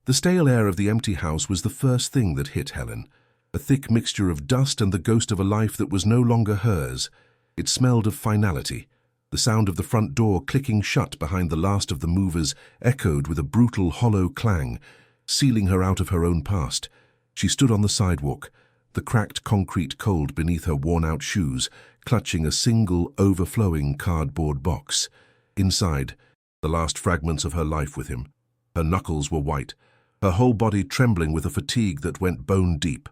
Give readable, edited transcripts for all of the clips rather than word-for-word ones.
The stale air of the empty house was the first thing that hit Helen, a thick mixture of dust and the ghost of a life that was no longer hers. It smelled of finality. The sound of the front door clicking shut behind the last of the movers echoed with a brutal, hollow clang, sealing her out of her own past. She stood on the sidewalk, the cracked concrete cold beneath her worn-out shoes, clutching a single, overflowing cardboard box. Inside, the last fragments of her life with him. Her knuckles were white, her whole body trembling with a fatigue that went bone deep.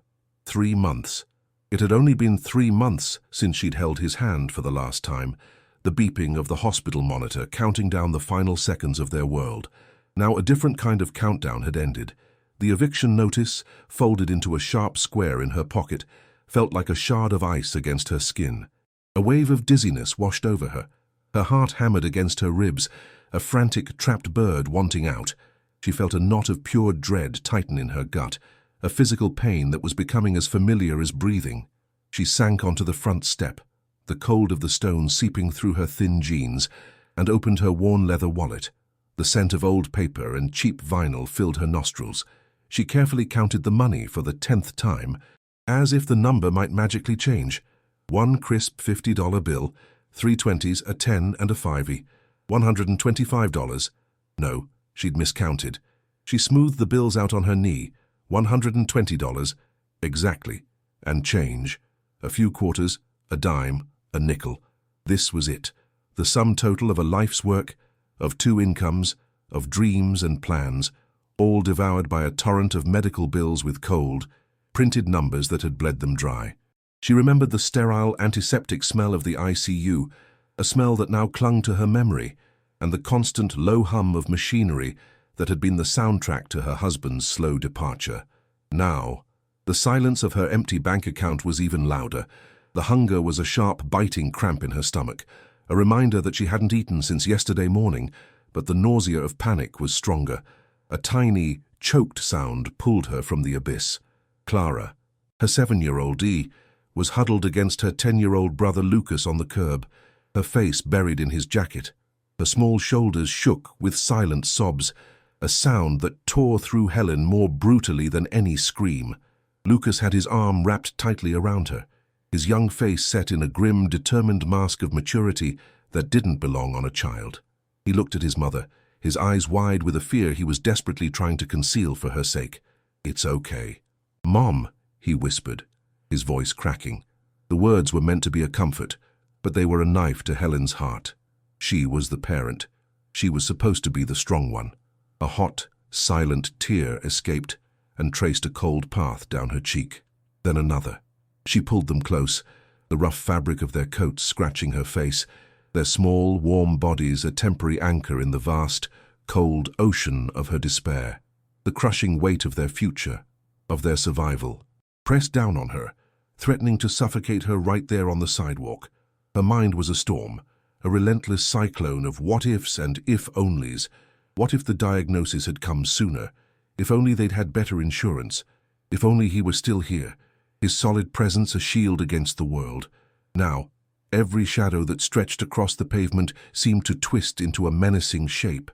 3 months. It had only been 3 months since she'd held his hand for the last time, the beeping of the hospital monitor counting down the final seconds of their world. Now a different kind of countdown had ended. The eviction notice, folded into a sharp square in her pocket, felt like a shard of ice against her skin. A wave of dizziness washed over her. Her heart hammered against her ribs, a frantic, trapped bird wanting out. She felt a knot of pure dread tighten in her gut, a physical pain that was becoming as familiar as breathing. She sank onto the front step, the cold of the stone seeping through her thin jeans, and opened her worn leather wallet. The scent of old paper and cheap vinyl filled her nostrils. She carefully counted the money for the 10th time, as if the number might magically change. 1 crisp $50 bill, 3 20s, a 10 and a 5e, $125. No, she'd miscounted. She smoothed the bills out on her knee. $120, exactly, and change. A few quarters, a dime, a nickel. This was it, the sum total of a life's work, of 2 incomes, of dreams and plans, all devoured by a torrent of medical bills with cold, printed numbers that had bled them dry. She remembered the sterile, antiseptic smell of the ICU, a smell that now clung to her memory, and the constant low hum of machinery that had been the soundtrack to her husband's slow departure. Now, the silence of her empty bank account was even louder. The hunger was a sharp, biting cramp in her stomach, a reminder that she hadn't eaten since yesterday morning, but the nausea of panic was stronger. A tiny, choked sound pulled her from the abyss. Clara, her 7-year-old D, was huddled against her 10-year-old brother Lucas on the curb, her face buried in his jacket. Her small shoulders shook with silent sobs, a sound that tore through Helen more brutally than any scream. Lucas had his arm wrapped tightly around her, his young face set in a grim, determined mask of maturity that didn't belong on a child. He looked at his mother, his eyes wide with a fear he was desperately trying to conceal for her sake. "It's okay." "Mom," he whispered, his voice cracking. The words were meant to be a comfort, but they were a knife to Helen's heart. She was the parent. She was supposed to be the strong one. A hot, silent tear escaped and traced a cold path down her cheek. Then another. She pulled them close, the rough fabric of their coats scratching her face, their small, warm bodies a temporary anchor in the vast, cold ocean of her despair. The crushing weight of their future, of their survival, pressed down on her, threatening to suffocate her right there on the sidewalk. Her mind was a storm, a relentless cyclone of what-ifs and if-onlys. What if the diagnosis had come sooner? If only they'd had better insurance? If only he were still here, his solid presence a shield against the world? Now, every shadow that stretched across the pavement seemed to twist into a menacing shape.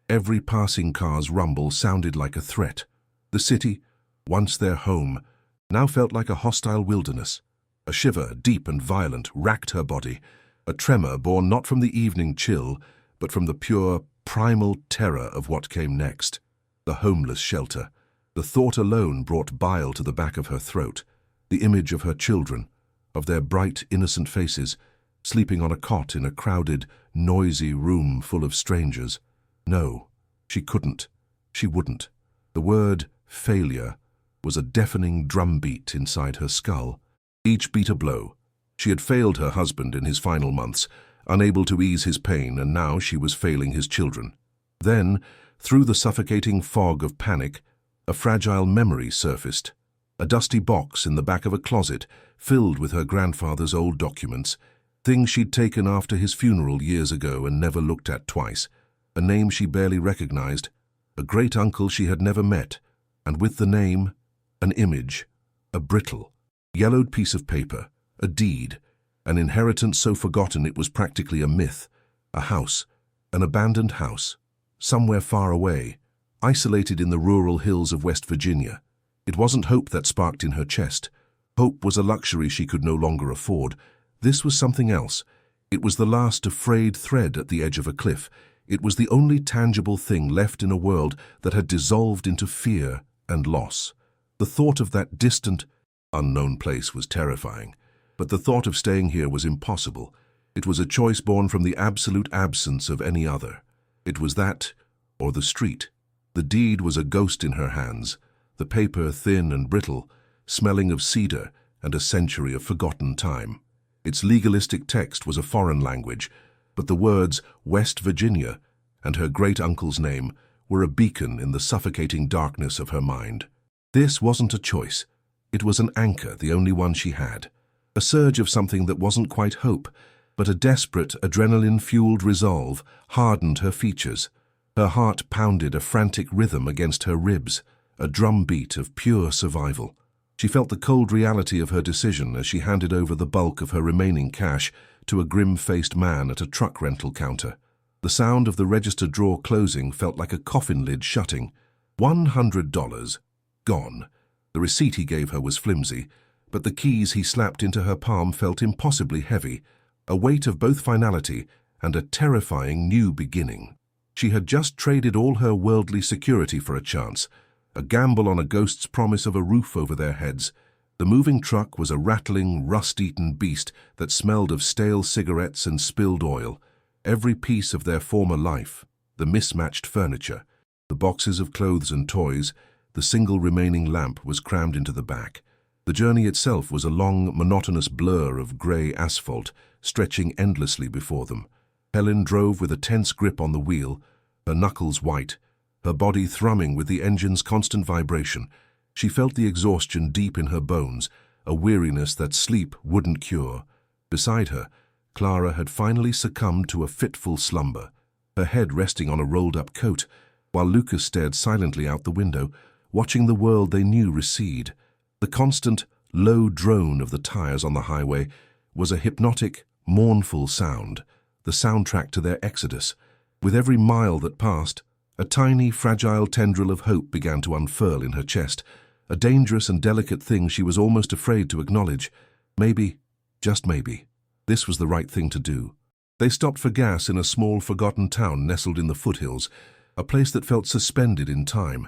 Every passing car's rumble sounded like a threat. The city, once their home, now felt like a hostile wilderness. A shiver, deep and violent, racked her body, a tremor born not from the evening chill, but from the pure, primal terror of what came next. The homeless shelter. The thought alone brought bile to the back of her throat. The image of her children, of their bright, innocent faces, sleeping on a cot in a crowded, noisy room full of strangers. No, she couldn't. She wouldn't. The word failure was a deafening drumbeat inside her skull. Each beat a blow. She had failed her husband in his final months, unable to ease his pain, and now she was failing his children. Then, through the suffocating fog of panic, a fragile memory surfaced. A dusty box in the back of a closet filled with her grandfather's old documents, things she'd taken after his funeral years ago and never looked at twice. A name she barely recognized, a great-uncle she had never met, and with the name, an image, a brittle, yellowed piece of paper, a deed, an inheritance so forgotten it was practically a myth, a house, an abandoned house, somewhere far away, isolated in the rural hills of West Virginia. It wasn't hope that sparked in her chest. Hope was a luxury she could no longer afford. This was something else. It was the last frayed thread at the edge of a cliff. It was the only tangible thing left in a world that had dissolved into fear and loss. The thought of that distant, unknown place was terrifying, but the thought of staying here was impossible. It was a choice born from the absolute absence of any other. It was that, or the street. The deed was a ghost in her hands, the paper thin and brittle, smelling of cedar and a century of forgotten time. Its legalistic text was a foreign language, but the words West Virginia and her great-uncle's name were a beacon in the suffocating darkness of her mind. This wasn't a choice. It was an anchor, the only one she had. A surge of something that wasn't quite hope, but a desperate, adrenaline-fueled resolve hardened her features. Her heart pounded a frantic rhythm against her ribs, a drumbeat of pure survival. She felt the cold reality of her decision as she handed over the bulk of her remaining cash to a grim-faced man at a truck rental counter. The sound of the register drawer closing felt like a coffin lid shutting. $100. Gone. The receipt he gave her was flimsy, but the keys he slapped into her palm felt impossibly heavy, a weight of both finality and a terrifying new beginning. She had just traded all her worldly security for a chance, a gamble on a ghost's promise of a roof over their heads. The moving truck was a rattling, rust-eaten beast that smelled of stale cigarettes and spilled oil. Every piece of their former life, the mismatched furniture, the boxes of clothes and toys, the single remaining lamp was crammed into the back. The journey itself was a long, monotonous blur of grey asphalt, stretching endlessly before them. Helen drove with a tense grip on the wheel, her knuckles white, her body thrumming with the engine's constant vibration. She felt the exhaustion deep in her bones, a weariness that sleep wouldn't cure. Beside her, Clara had finally succumbed to a fitful slumber, her head resting on a rolled-up coat, while Lucas stared silently out the window, watching the world they knew recede. The constant, low drone of the tires on the highway was a hypnotic, mournful sound, the soundtrack to their exodus. With every mile that passed, a tiny, fragile tendril of hope began to unfurl in her chest, a dangerous and delicate thing she was almost afraid to acknowledge. Maybe, just maybe, this was the right thing to do. They stopped for gas in a small, forgotten town nestled in the foothills, a place that felt suspended in time.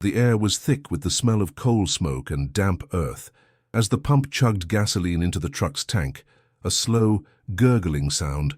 The air was thick with the smell of coal smoke and damp earth. As the pump chugged gasoline into the truck's tank, a slow, gurgling sound,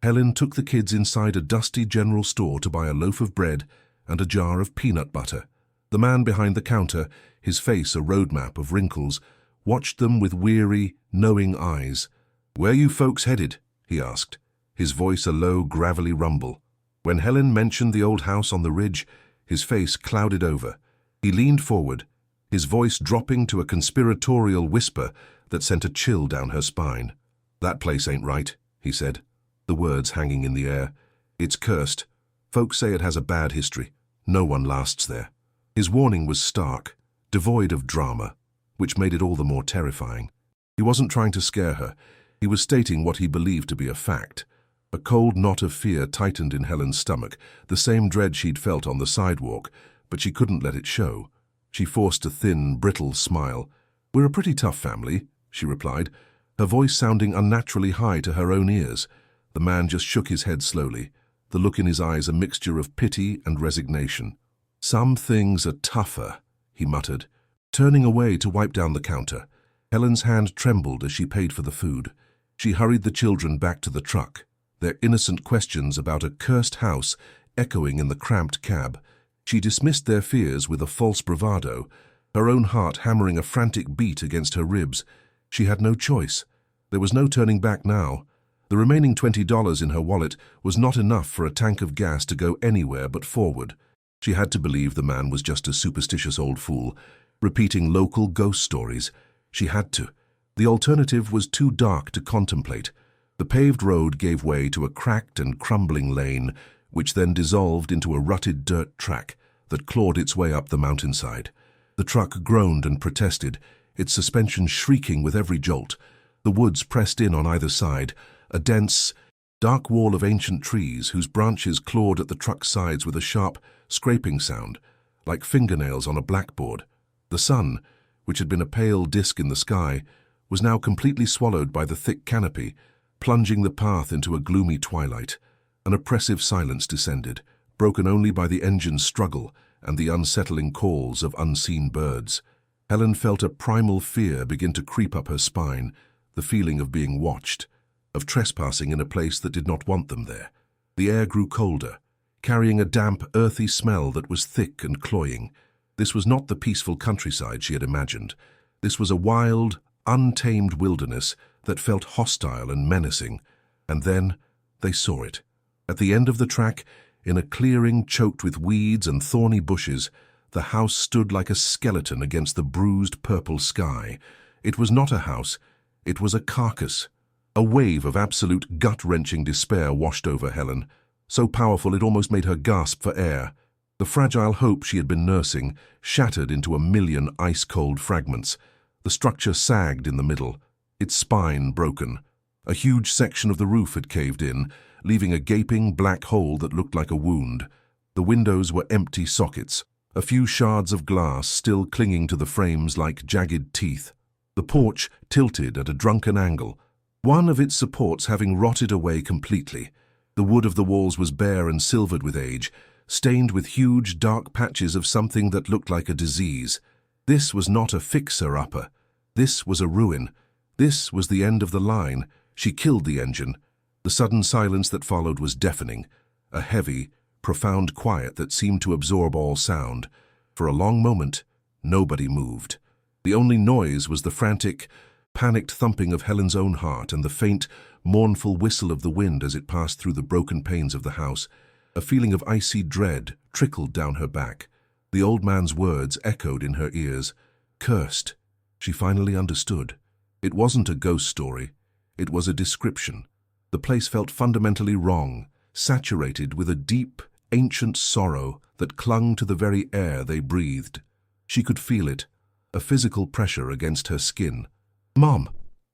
Helen took the kids inside a dusty general store to buy a loaf of bread and a jar of peanut butter. The man behind the counter, his face a roadmap of wrinkles, watched them with weary, knowing eyes. "Where you folks headed?" he asked, his voice a low, gravelly rumble. When Helen mentioned the old house on the ridge, his face clouded over. He leaned forward, his voice dropping to a conspiratorial whisper that sent a chill down her spine. "That place ain't right," he said, the words hanging in the air. "It's cursed. Folks say it has a bad history. No one lasts there." His warning was stark, devoid of drama, which made it all the more terrifying. He wasn't trying to scare her. He was stating what he believed to be a fact. A cold knot of fear tightened in Helen's stomach, the same dread she'd felt on the sidewalk, but she couldn't let it show. She forced a thin, brittle smile. "We're a pretty tough family," she replied, her voice sounding unnaturally high to her own ears. The man just shook his head slowly, the look in his eyes a mixture of pity and resignation. "Some things are tougher," he muttered, turning away to wipe down the counter. Helen's hand trembled as she paid for the food. She hurried the children back to the truck, their innocent questions about a cursed house echoing in the cramped cab. She dismissed their fears with a false bravado, her own heart hammering a frantic beat against her ribs. She had no choice. There was no turning back now. The remaining $20 in her wallet was not enough for a tank of gas to go anywhere but forward. She had to believe the man was just a superstitious old fool, repeating local ghost stories. She had to. The alternative was too dark to contemplate. The paved road gave way to a cracked and crumbling lane, which then dissolved into a rutted dirt track that clawed its way up the mountainside. The truck groaned and protested, its suspension shrieking with every jolt. The woods pressed in on either side, a dense, dark wall of ancient trees whose branches clawed at the truck's sides with a sharp, scraping sound. like fingernails on a blackboard. The sun, which had been a pale disk in the sky, was now completely swallowed by the thick canopy, plunging the path into a gloomy twilight. An oppressive silence descended, broken only by the engine's struggle and the unsettling calls of unseen birds. Helen felt a primal fear begin to creep up her spine, the feeling of being watched, of trespassing in a place that did not want them there. The air grew colder, carrying a damp, earthy smell that was thick and cloying. This was not the peaceful countryside she had imagined. This was a wild, untamed wilderness that felt hostile and menacing. And then they saw it. At the end of the track, in a clearing choked with weeds and thorny bushes, the house stood like a skeleton against the bruised purple sky. It was not a house, it was a carcass. A wave of absolute gut-wrenching despair washed over Helen, so powerful it almost made her gasp for air. The fragile hope she had been nursing shattered into a million ice-cold fragments. The structure sagged in the middle, its spine broken. A huge section of the roof had caved in, leaving a gaping black hole that looked like a wound. The windows were empty sockets, a few shards of glass still clinging to the frames like jagged teeth. The porch tilted at a drunken angle, one of its supports having rotted away completely. The wood of the walls was bare and silvered with age, stained with huge dark patches of something that looked like a disease. This was not a fixer-upper. This was a ruin. This was the end of the line. She killed the engine. The sudden silence that followed was deafening, a heavy, profound quiet that seemed to absorb all sound. For a long moment, nobody moved. The only noise was the frantic, panicked thumping of Helen's own heart and the faint, mournful whistle of the wind as it passed through the broken panes of the house. A feeling of icy dread trickled down her back. The old man's words echoed in her ears. Cursed. She finally understood. It wasn't a ghost story. It was a description. The place felt fundamentally wrong, saturated with a deep, ancient sorrow that clung to the very air they breathed. She could feel it, a physical pressure against her skin. "Mom!"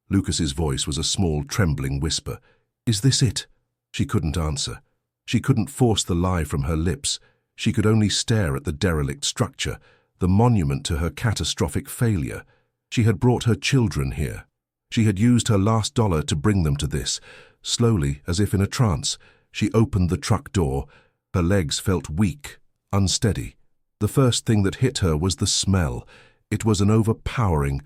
Lucas's voice was a small, trembling whisper. "Is this it?" She couldn't answer. She couldn't force the lie from her lips. She could only stare at the derelict structure, the monument to her catastrophic failure. She had brought her children here. She had used her last dollar to bring them to this. Slowly, as if in a trance, she opened the truck door. Her legs felt weak, unsteady. The first thing that hit her was the smell. It was an overpowering,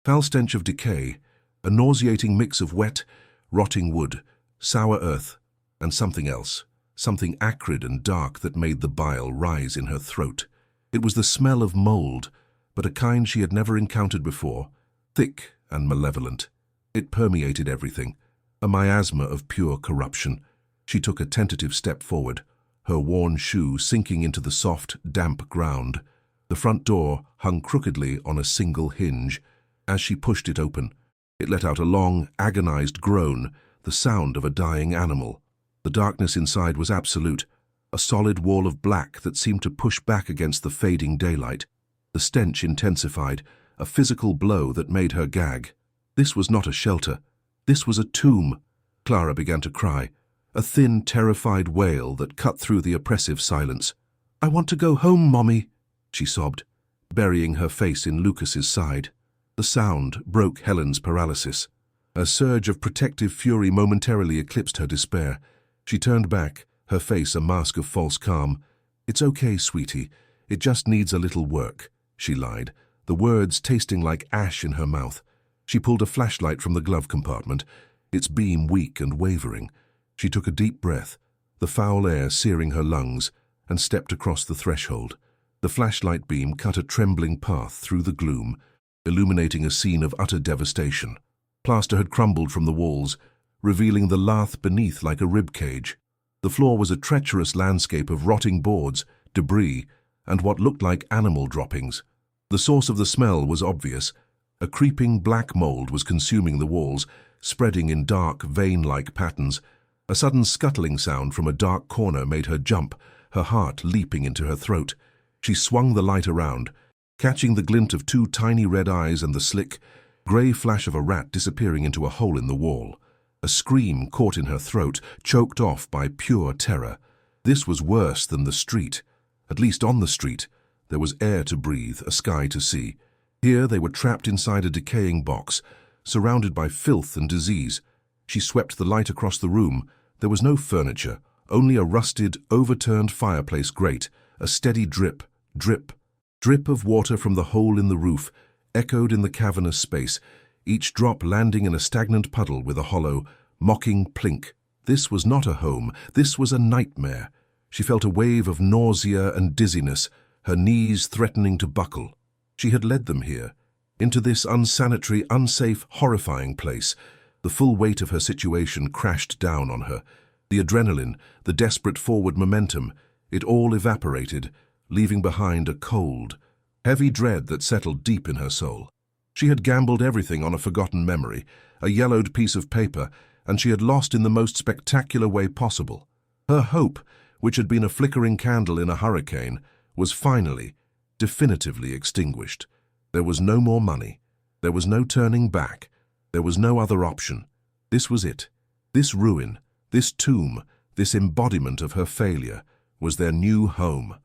foul stench of decay, a nauseating mix of wet, rotting wood, sour earth, and something else, something acrid and dark that made the bile rise in her throat. It was the smell of mold, but a kind she had never encountered before, thick and malevolent. It permeated everything, a miasma of pure corruption. She took a tentative step forward, her worn shoe sinking into the soft, damp ground. The front door hung crookedly on a single hinge. As she pushed it open, it let out a long, agonized groan, the sound of a dying animal. The darkness inside was absolute, a solid wall of black that seemed to push back against the fading daylight. The stench intensified, a physical blow that made her gag. This was not a shelter. This was a tomb. Clara began to cry, a thin, terrified wail that cut through the oppressive silence. "I want to go home, Mommy," she sobbed, burying her face in Lucas's side. The sound broke Helen's paralysis. A surge of protective fury momentarily eclipsed her despair. She turned back, her face a mask of false calm. "It's okay, sweetie. It just needs a little work," she lied, the words tasting like ash in her mouth. She pulled a flashlight from the glove compartment, its beam weak and wavering. She took a deep breath, the foul air searing her lungs, and stepped across the threshold. The flashlight beam cut a trembling path through the gloom, illuminating a scene of utter devastation. Plaster had crumbled from the walls, revealing the lath beneath like a rib cage. The floor was a treacherous landscape of rotting boards, debris, and what looked like animal droppings. The source of the smell was obvious. A creeping black mold was consuming the walls, spreading in dark, vein-like patterns. A sudden scuttling sound from a dark corner made her jump, her heart leaping into her throat. She swung the light around, catching the glint of two tiny red eyes and the slick, grey flash of a rat disappearing into a hole in the wall. A scream caught in her throat, choked off by pure terror. This was worse than the street. At least on the street, There was air to breathe, a sky to see. Here they were trapped inside a decaying box, surrounded by filth and disease. She swept the light across the room. There was no furniture, only a rusted, overturned fireplace grate, a steady drip, drip, drip of water from the hole in the roof, echoed in the cavernous space, each drop landing in a stagnant puddle with a hollow, mocking plink. This was not a home, this was a nightmare. She felt a wave of nausea and dizziness, her knees threatening to buckle. She had led them here, into this unsanitary, unsafe, horrifying place. The full weight of her situation crashed down on her. The adrenaline, the desperate forward momentum, it all evaporated, leaving behind a cold, heavy dread that settled deep in her soul. She had gambled everything on a forgotten memory, a yellowed piece of paper, and she had lost in the most spectacular way possible. Her hope, which had been a flickering candle in a hurricane, was finally, definitively extinguished. There was no more money. There was no turning back. There was no other option. This was it. This ruin, this tomb, this embodiment of her failure, was their new home.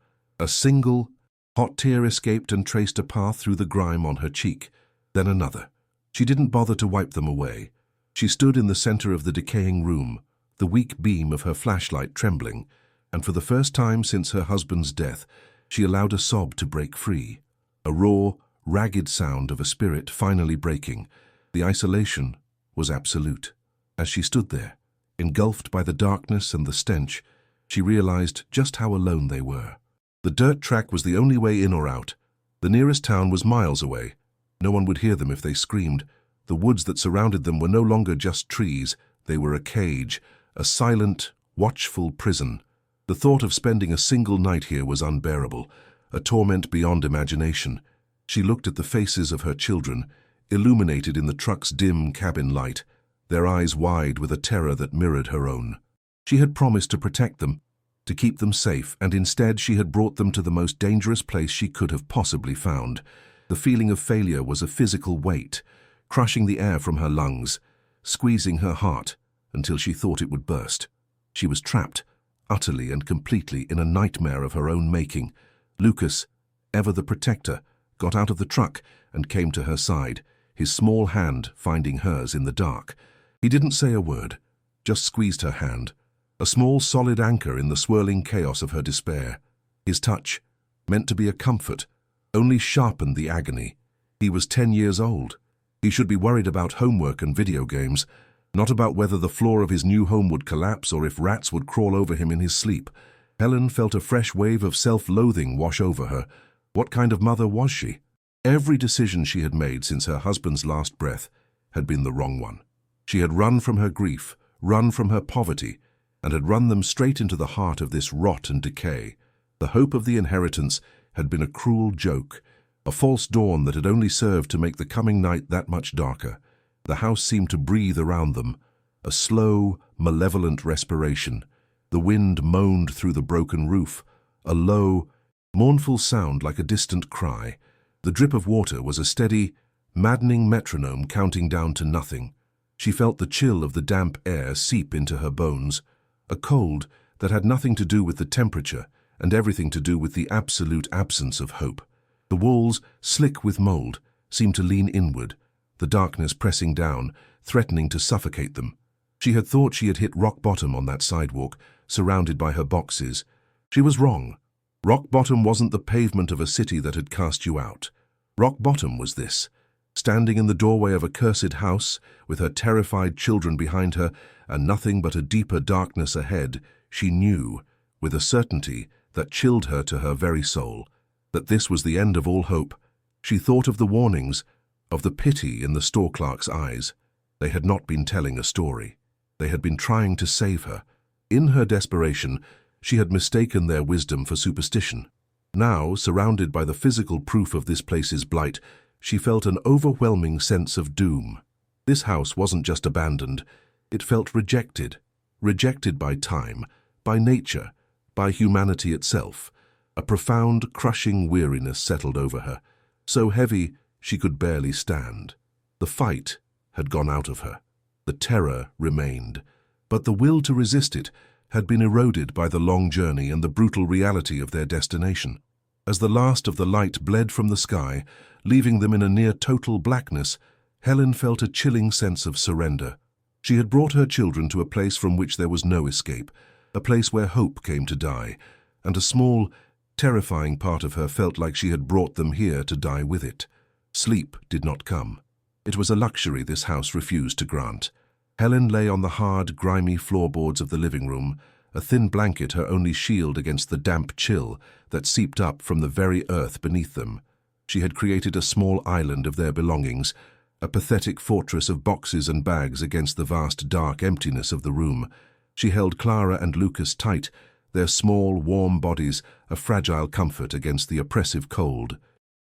A single, hot tear escaped and traced a path through the grime on her cheek, then another. She didn't bother to wipe them away. She stood in the center of the decaying room, the weak beam of her flashlight trembling, and for the first time since her husband's death, she allowed a sob to break free. A raw, ragged sound of a spirit finally breaking. The isolation was absolute. As she stood there, engulfed by the darkness and the stench, she realized just how alone they were. The dirt track was the only way in or out. The nearest town was miles away. No one would hear them if they screamed. The woods that surrounded them were no longer just trees. They were a cage, a silent, watchful prison. The thought of spending a single night here was unbearable, a torment beyond imagination. She looked at the faces of her children, illuminated in the truck's dim cabin light, their eyes wide with a terror that mirrored her own. She had promised to protect them, to keep them safe, and instead she had brought them to the most dangerous place she could have possibly found. The feeling of failure was a physical weight, crushing the air from her lungs, squeezing her heart until she thought it would burst. She was trapped, utterly and completely, in a nightmare of her own making. Lucas, ever the protector, got out of the truck and came to her side, his small hand finding hers in the dark. He didn't say a word, just squeezed her hand, a small solid anchor in the swirling chaos of her despair. His touch, meant to be a comfort, only sharpened the agony. He was 10 years old. He should be worried about homework and video games, not about whether the floor of his new home would collapse or if rats would crawl over him in his sleep. Helen felt a fresh wave of self-loathing wash over her. What kind of mother was she? Every decision she had made since her husband's last breath had been the wrong one. She had run from her grief, run from her poverty, and had run them straight into the heart of this rot and decay. The hope of the inheritance had been a cruel joke, a false dawn that had only served to make the coming night that much darker. The house seemed to breathe around them, a slow, malevolent respiration. The wind moaned through the broken roof, a low, mournful sound like a distant cry. The drip of water was a steady, maddening metronome counting down to nothing. She felt the chill of the damp air seep into her bones, a cold that had nothing to do with the temperature and everything to do with the absolute absence of hope. The walls, slick with mold, seemed to lean inward, the darkness pressing down, threatening to suffocate them. She had thought she had hit rock bottom on that sidewalk, surrounded by her boxes. She was wrong. Rock bottom wasn't the pavement of a city that had cast you out. Rock bottom was this. Standing in the doorway of a cursed house, with her terrified children behind her, and nothing but a deeper darkness ahead, she knew, with a certainty that chilled her to her very soul, that this was the end of all hope. She thought of the warnings, of the pity in the store clerk's eyes. They had not been telling a story. They had been trying to save her. In her desperation, she had mistaken their wisdom for superstition. Now, surrounded by the physical proof of this place's blight, she felt an overwhelming sense of doom. This house wasn't just abandoned. It felt rejected. Rejected by time, by nature, by humanity itself. A profound, crushing weariness settled over her, so heavy she could barely stand. The fight had gone out of her. The terror remained, but the will to resist it had been eroded by the long journey and the brutal reality of their destination. As the last of the light bled from the sky, leaving them in a near-total blackness, Helen felt a chilling sense of surrender. She had brought her children to a place from which there was no escape, a place where hope came to die, and a small, terrifying part of her felt like she had brought them here to die with it. Sleep did not come. It was a luxury this house refused to grant. Helen lay on the hard, grimy floorboards of the living room, a thin blanket her only shield against the damp chill that seeped up from the very earth beneath them. She had created a small island of their belongings, a pathetic fortress of boxes and bags against the vast dark emptiness of the room. She held Clara and Lucas tight, their small, warm bodies a fragile comfort against the oppressive cold.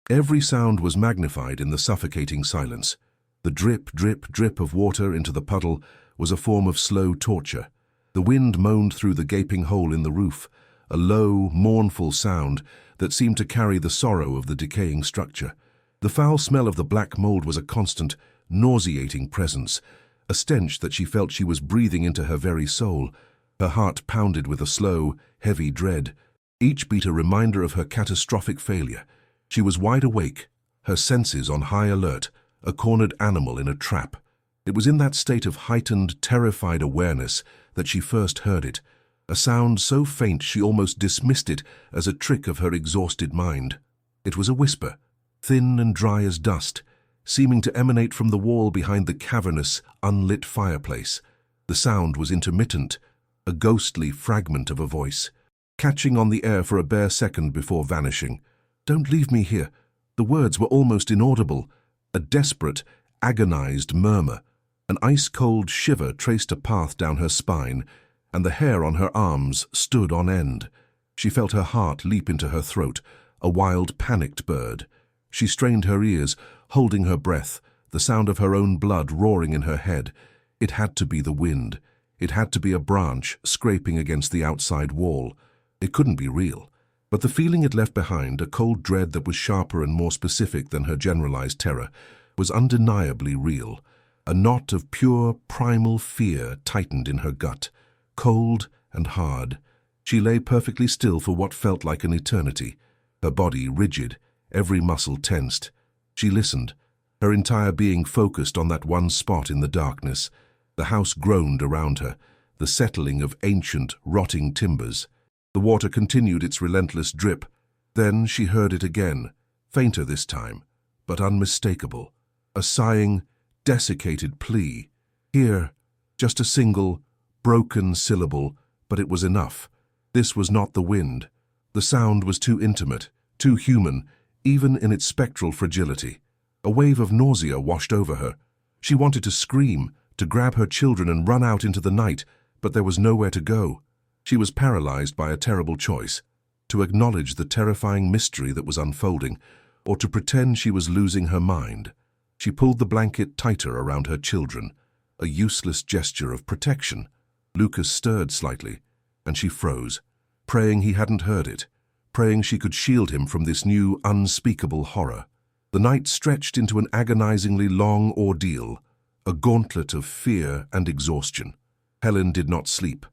Every sound was magnified in the suffocating silence. The drip, drip, drip of water into the puddle was a form of slow torture. The wind moaned through the gaping hole in the roof, a low, mournful sound that seemed to carry the sorrow of the decaying structure. The foul smell of the black mold was a constant, nauseating presence, a stench that she felt she was breathing into her very soul. Her heart pounded with a slow, heavy dread, each beat a reminder of her catastrophic failure. She was wide awake, her senses on high alert, a cornered animal in a trap. It was in that state of heightened, terrified awareness that she first heard it, a sound so faint she almost dismissed it as a trick of her exhausted mind. It was a whisper, thin and dry as dust, seeming to emanate from the wall behind the cavernous, unlit fireplace. The sound was intermittent, a ghostly fragment of a voice, catching on the air for a bare second before vanishing. "Don't leave me here." The words were almost inaudible, a desperate, agonized murmur. An ice-cold shiver traced a path down her spine, and the hair on her arms stood on end. She felt her heart leap into her throat, a wild, panicked bird. She strained her ears, holding her breath, the sound of her own blood roaring in her head. It had to be the wind. It had to be a branch scraping against the outside wall. It couldn't be real. But the feeling it left behind, a cold dread that was sharper and more specific than her generalized terror, was undeniably real. A knot of pure, primal fear tightened in her gut, cold and hard. She lay perfectly still for what felt like an eternity, her body rigid, every muscle tensed. She listened, her entire being focused on that one spot in the darkness. The house groaned around her, the settling of ancient, rotting timbers. The water continued its relentless drip. Then she heard it again, fainter this time, but unmistakable. A sighing, desiccated plea. Here, just a single, broken syllable, but it was enough. This was not the wind. The sound was too intimate, too human, even in its spectral fragility. A wave of nausea washed over her. She wanted to scream, to grab her children and run out into the night, but there was nowhere to go. She was paralyzed by a terrible choice, to acknowledge the terrifying mystery that was unfolding, or to pretend she was losing her mind. She pulled the blanket tighter around her children, a useless gesture of protection. Lucas stirred slightly, and she froze, praying he hadn't heard it, praying she could shield him from this new, unspeakable horror. The night stretched into an agonizingly long ordeal, a gauntlet of fear and exhaustion. Helen did not sleep,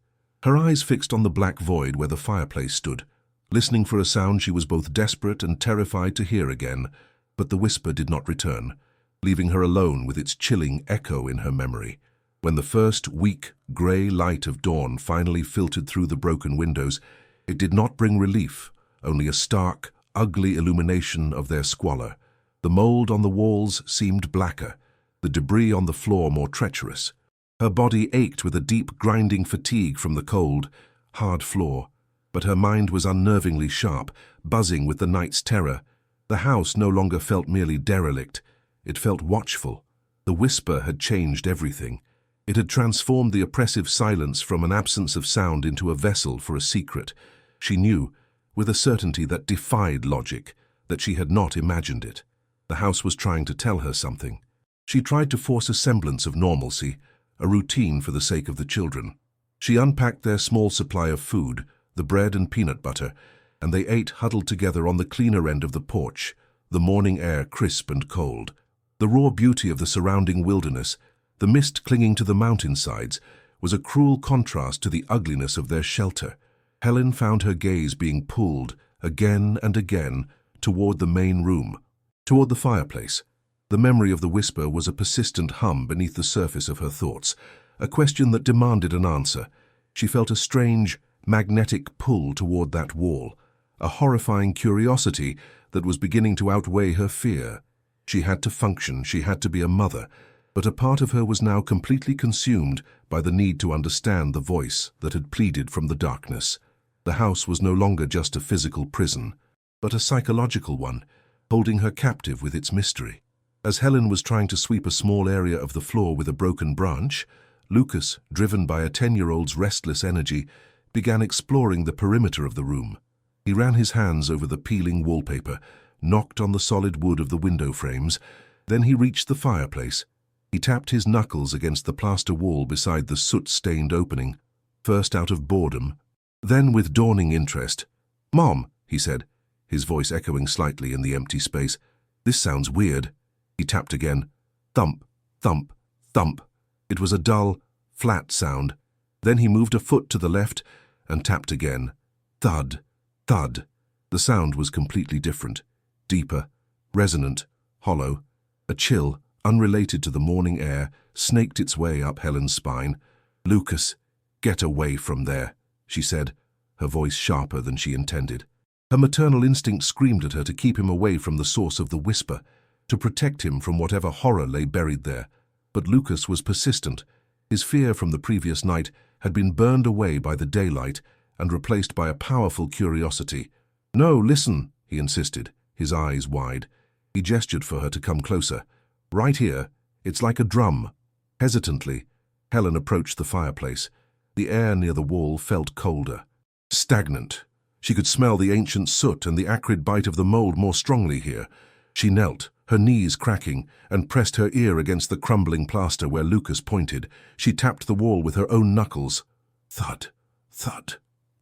her eyes fixed on the black void where the fireplace stood, listening for a sound she was both desperate and terrified to hear again, but the whisper did not return, leaving her alone with its chilling echo in her memory. When the first weak, grey light of dawn finally filtered through the broken windows, it did not bring relief, only a stark, ugly illumination of their squalor. The mold on the walls seemed blacker, the debris on the floor more treacherous. Her body ached with a deep, grinding fatigue from the cold, hard floor, but her mind was unnervingly sharp, buzzing with the night's terror. The house no longer felt merely derelict. It felt watchful. The whisper had changed everything. It had transformed the oppressive silence from an absence of sound into a vessel for a secret. She knew, with a certainty that defied logic, that she had not imagined it. The house was trying to tell her something. She tried to force a semblance of normalcy, a routine for the sake of the children. She unpacked their small supply of food, the bread and peanut butter, and they ate huddled together on the cleaner end of the porch, the morning air crisp and cold. The raw beauty of the surrounding wilderness, the mist clinging to the mountainsides, was a cruel contrast to the ugliness of their shelter. Helen found her gaze being pulled, again and again, toward the main room, toward the fireplace. The memory of the whisper was a persistent hum beneath the surface of her thoughts, a question that demanded an answer. She felt a strange, magnetic pull toward that wall, a horrifying curiosity that was beginning to outweigh her fear. She had to function, she had to be a mother, but a part of her was now completely consumed by the need to understand the voice that had pleaded from the darkness. The house was no longer just a physical prison, but a psychological one, holding her captive with its mystery. As Helen was trying to sweep a small area of the floor with a broken branch, Lucas, driven by a 10-year-old's restless energy, began exploring the perimeter of the room. He ran his hands over the peeling wallpaper, knocked on the solid wood of the window frames, then he reached the fireplace. He tapped his knuckles against the plaster wall beside the soot-stained opening, first out of boredom, then with dawning interest. "Mom," he said, his voice echoing slightly in the empty space. "This sounds weird." He tapped again. Thump, thump, thump. It was a dull, flat sound. Then he moved a foot to the left and tapped again. Thud, thud. The sound was completely different. Deeper, resonant, hollow. A chill, unrelated to the morning air, snaked its way up Helen's spine. "Lucas, get away from there," she said, her voice sharper than she intended. Her maternal instinct screamed at her to keep him away from the source of the whisper, to protect him from whatever horror lay buried there. But Lucas was persistent. His fear from the previous night had been burned away by the daylight and replaced by a powerful curiosity. "No, listen," he insisted, his eyes wide. He gestured for her to come closer. "Right here. It's like a drum." Hesitantly, Helen approached the fireplace. The air near the wall felt colder, stagnant. She could smell the ancient soot and the acrid bite of the mold more strongly here. She knelt, her knees cracking, and pressed her ear against the crumbling plaster where Lucas pointed. She tapped the wall with her own knuckles. Thud, thud,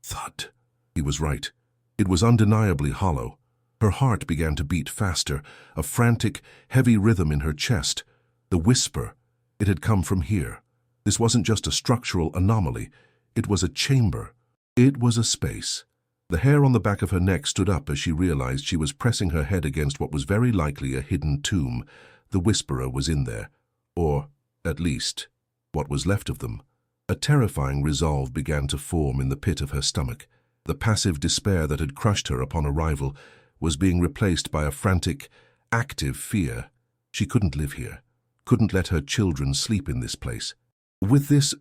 thud. He was right. It was undeniably hollow. Her heart began to beat faster, a frantic, heavy rhythm in her chest. The whisper, it had come from here. This wasn't just a structural anomaly. It was a chamber. It was a space. The hair on the back of her neck stood up as she realized she was pressing her head against what was very likely a hidden tomb. The whisperer was in there. Or, at least, what was left of them. A terrifying resolve began to form in the pit of her stomach. The passive despair that had crushed her upon arrival was being replaced by a frantic, active fear. She couldn't live here, couldn't let her children sleep in this place. With this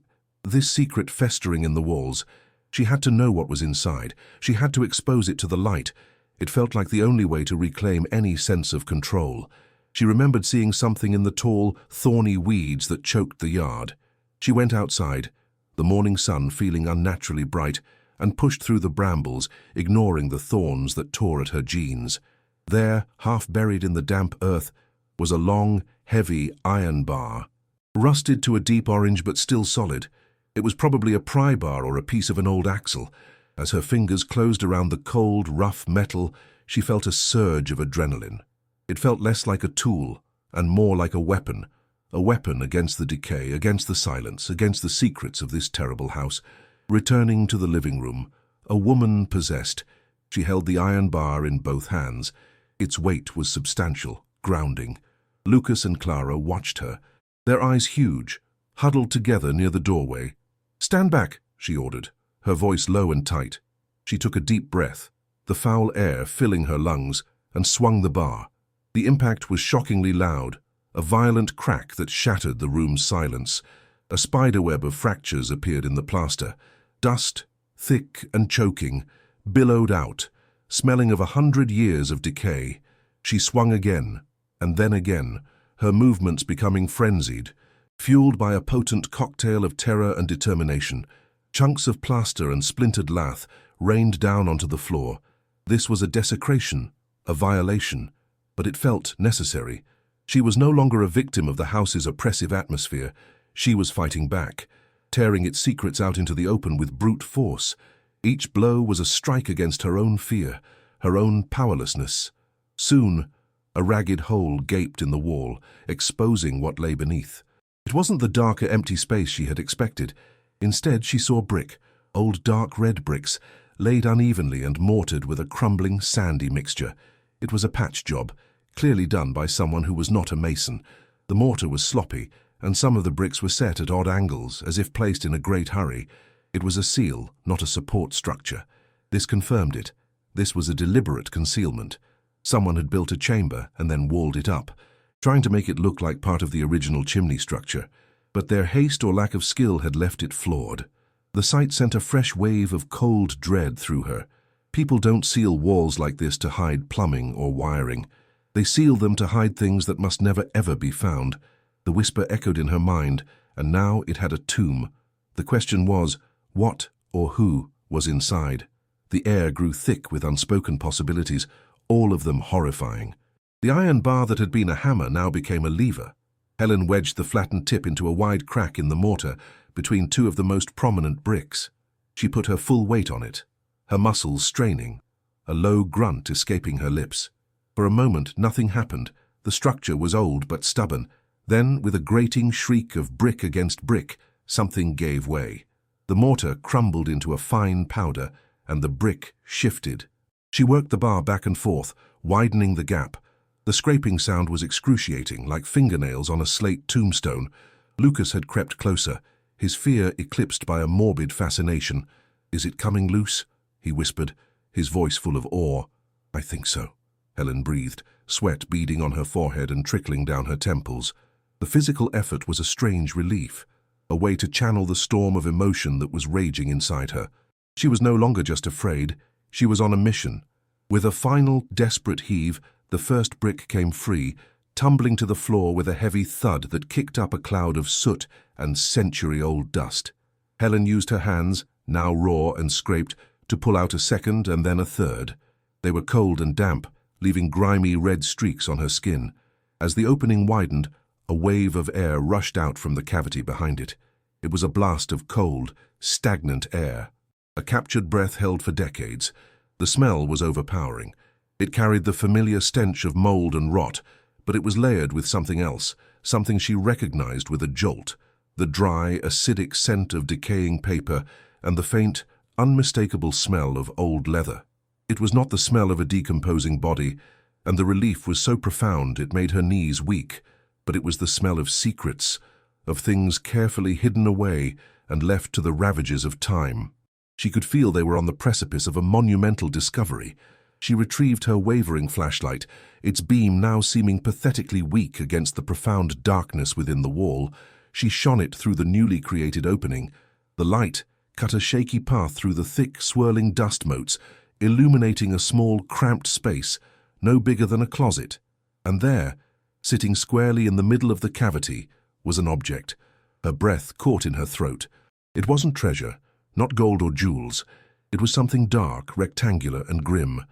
secret festering in the walls, she had to know what was inside. She had to expose it to the light. It felt like the only way to reclaim any sense of control. She remembered seeing something in the tall, thorny weeds that choked the yard. She went outside, the morning sun feeling unnaturally bright, and pushed through the brambles, ignoring the thorns that tore at her jeans. There, half buried in the damp earth, was a long, heavy iron bar. Rusted to a deep orange but still solid. It was probably a pry bar or a piece of an old axle. As her fingers closed around the cold, rough metal, she felt a surge of adrenaline. It felt less like a tool and more like a weapon against the decay, against the silence, against the secrets of this terrible house. Returning to the living room, a woman possessed, she held the iron bar in both hands. Its weight was substantial, grounding. Lucas and Clara watched her, their eyes huge, huddled together near the doorway. "Stand back," she ordered, her voice low and tight. She took a deep breath, the foul air filling her lungs, and swung the bar. The impact was shockingly loud, a violent crack that shattered the room's silence. A spiderweb of fractures appeared in the plaster. Dust, thick and choking, billowed out, smelling of 100 years of decay. She swung again, and then again, her movements becoming frenzied, fueled by a potent cocktail of terror and determination. Chunks of plaster and splintered lath rained down onto the floor. This was a desecration, a violation, but it felt necessary. She was no longer a victim of the house's oppressive atmosphere. She was fighting back, tearing its secrets out into the open with brute force. Each blow was a strike against her own fear, her own powerlessness. Soon, a ragged hole gaped in the wall, exposing what lay beneath. It wasn't the darker, empty space she had expected. Instead, she saw brick, old dark red bricks, laid unevenly and mortared with a crumbling, sandy mixture. It was a patch job, clearly done by someone who was not a mason. The mortar was sloppy, and some of the bricks were set at odd angles, as if placed in a great hurry. It was a seal, not a support structure. This confirmed it. This was a deliberate concealment. Someone had built a chamber and then walled it up, trying to make it look like part of the original chimney structure. But their haste or lack of skill had left it flawed. The sight sent a fresh wave of cold dread through her. People don't seal walls like this to hide plumbing or wiring. They seal them to hide things that must never ever be found. The whisper echoed in her mind, and now it had a tomb. The question was, what or who was inside? The air grew thick with unspoken possibilities, all of them horrifying. The iron bar that had been a hammer now became a lever. Helen wedged the flattened tip into a wide crack in the mortar between two of the most prominent bricks. She put her full weight on it, her muscles straining, a low grunt escaping her lips. For a moment, nothing happened. The structure was old but stubborn. Then, with a grating shriek of brick against brick, something gave way. The mortar crumbled into a fine powder, and the brick shifted. She worked the bar back and forth, widening the gap. The scraping sound was excruciating, like fingernails on a slate tombstone. Lucas had crept closer, his fear eclipsed by a morbid fascination. "Is it coming loose?" he whispered, his voice full of awe. "I think so," Helen breathed, sweat beading on her forehead and trickling down her temples. The physical effort was a strange relief, a way to channel the storm of emotion that was raging inside her. She was no longer just afraid, she was on a mission. With a final, desperate heave, the first brick came free, tumbling to the floor with a heavy thud that kicked up a cloud of soot and century-old dust. Helen used her hands, now raw and scraped, to pull out a second and then a third. They were cold and damp, leaving grimy red streaks on her skin. As the opening widened, a wave of air rushed out from the cavity behind it. It was a blast of cold, stagnant air, a captured breath held for decades. The smell was overpowering. It carried the familiar stench of mold and rot, but it was layered with something else, something she recognized with a jolt: the dry, acidic scent of decaying paper and the faint, unmistakable smell of old leather. It was not the smell of a decomposing body, and the relief was so profound it made her knees weak, but it was the smell of secrets, of things carefully hidden away and left to the ravages of time. She could feel they were on the precipice of a monumental discovery. She retrieved her wavering flashlight, its beam now seeming pathetically weak against the profound darkness within the wall. She shone it through the newly created opening. The light cut a shaky path through the thick, swirling dust motes, illuminating a small, cramped space, no bigger than a closet. And there, sitting squarely in the middle of the cavity, was an object. Her breath caught in her throat. It wasn't treasure, not gold or jewels. It was something dark, rectangular, and grim.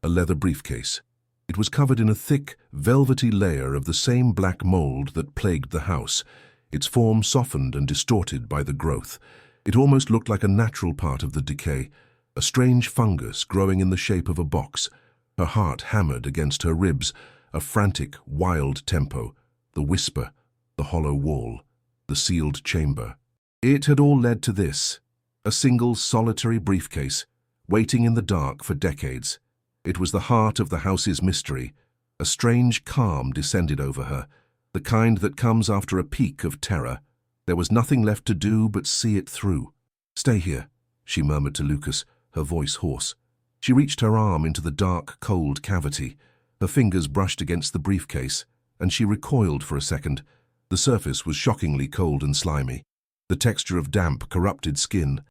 A leather briefcase. It was covered in a thick, velvety layer of the same black mold that plagued the house, its form softened and distorted by the growth. It almost looked like a natural part of the decay, a strange fungus growing in the shape of a box. Her heart hammered against her ribs, a frantic, wild tempo, the whisper, the hollow wall, the sealed chamber. It had all led to this, a single solitary briefcase, waiting in the dark for decades. It was the heart of the house's mystery. A strange calm descended over her, the kind that comes after a peak of terror. There was nothing left to do but see it through. "Stay here," she murmured to Lucas, her voice hoarse. She reached her arm into the dark, cold cavity. Her fingers brushed against the briefcase, and she recoiled for a second. The surface was shockingly cold and slimy, the texture of damp, corrupted skin.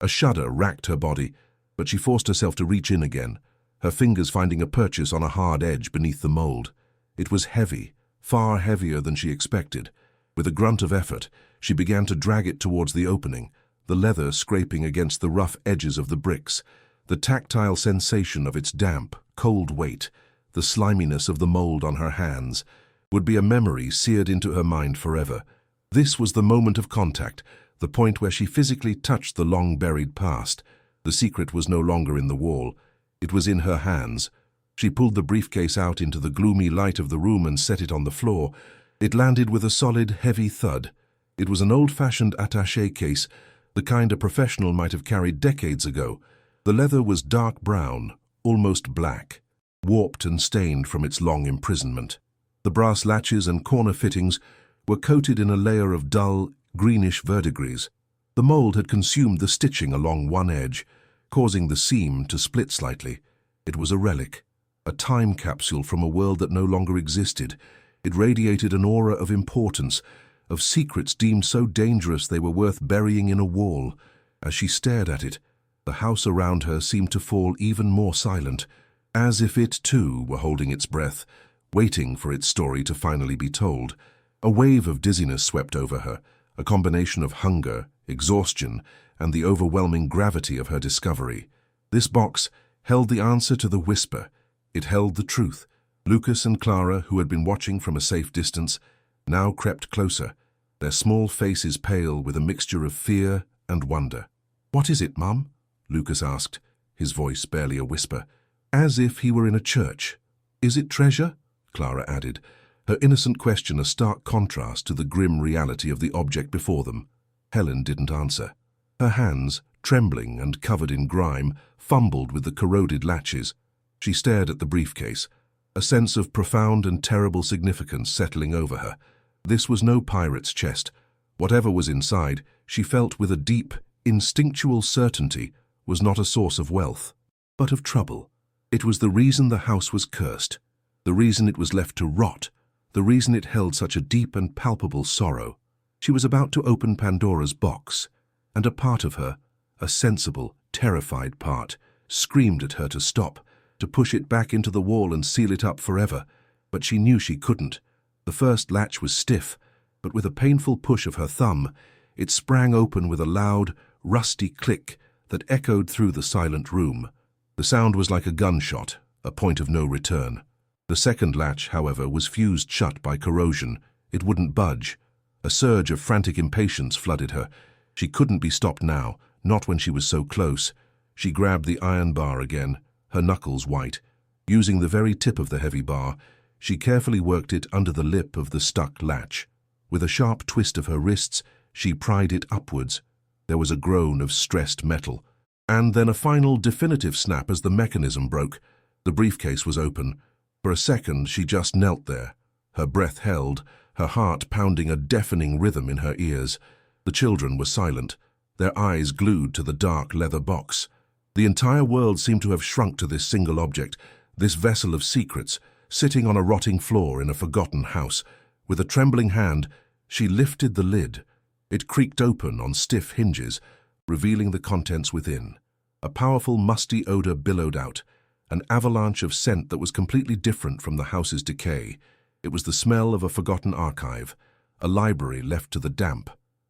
A shudder racked her body, but she forced herself to reach in again, her fingers finding a purchase on a hard edge beneath the mold. It was heavy, far heavier than she expected. With a grunt of effort, she began to drag it towards the opening, the leather scraping against the rough edges of the bricks, the tactile sensation of its damp, cold weight, the sliminess of the mold on her hands, would be a memory seared into her mind forever. This was the moment of contact, the point where she physically touched the long-buried past. The secret was no longer in the wall. It was in her hands. She pulled the briefcase out into the gloomy light of the room and set it on the floor. It landed with a solid, heavy thud. It was an old-fashioned attaché case, the kind a professional might have carried decades ago. The leather was dark brown, almost black, warped and stained from its long imprisonment. The brass latches and corner fittings were coated in a layer of dull, greenish verdigris. The mold had consumed the stitching along one edge, causing the seam to split slightly. It was a relic, a time capsule from a world that no longer existed. It radiated an aura of importance, of secrets deemed so dangerous they were worth burying in a wall. As she stared at it, the house around her seemed to fall even more silent, as if it too were holding its breath, waiting for its story to finally be told. A wave of dizziness swept over her, a combination of hunger, exhaustion, and the overwhelming gravity of her discovery. This box held the answer to the whisper. It held the truth. Lucas and Clara, who had been watching from a safe distance, now crept closer, their small faces pale with a mixture of fear and wonder. "What is it, Mum?" Lucas asked, his voice barely a whisper, as if he were in a church. "Is it treasure?" Clara added, her innocent question a stark contrast to the grim reality of the object before them. Helen didn't answer. Her hands, trembling and covered in grime, fumbled with the corroded latches. She stared at the briefcase, a sense of profound and terrible significance settling over her. This was no pirate's chest. Whatever was inside, she felt with a deep, instinctual certainty, was not a source of wealth, but of trouble. It was the reason the house was cursed, the reason it was left to rot, the reason it held such a deep and palpable sorrow. She was about to open Pandora's box, and a part of her, a sensible, terrified part, screamed at her to stop, to push it back into the wall and seal it up forever. But she knew she couldn't. The first latch was stiff, but with a painful push of her thumb, it sprang open with a loud, rusty click that echoed through the silent room. The sound was like a gunshot, a point of no return. The second latch, however, was fused shut by corrosion. It wouldn't budge. A surge of frantic impatience flooded her. She couldn't be stopped now, not when she was so close. She grabbed the iron bar again, her knuckles white. Using the very tip of the heavy bar, she carefully worked it under the lip of the stuck latch. With a sharp twist of her wrists, she pried it upwards. There was a groan of stressed metal, and then a final definitive snap as the mechanism broke. The briefcase was open. For a second, she just knelt there, her breath held, her heart pounding a deafening rhythm in her ears. The children were silent, their eyes glued to the dark leather box. The entire world seemed to have shrunk to this single object, this vessel of secrets, sitting on a rotting floor in a forgotten house. With a trembling hand, she lifted the lid. It creaked open on stiff hinges, revealing the contents within. A powerful, musty odor billowed out, an avalanche of scent that was completely different from the house's decay. It was the smell of a forgotten archive, a library left to the damp,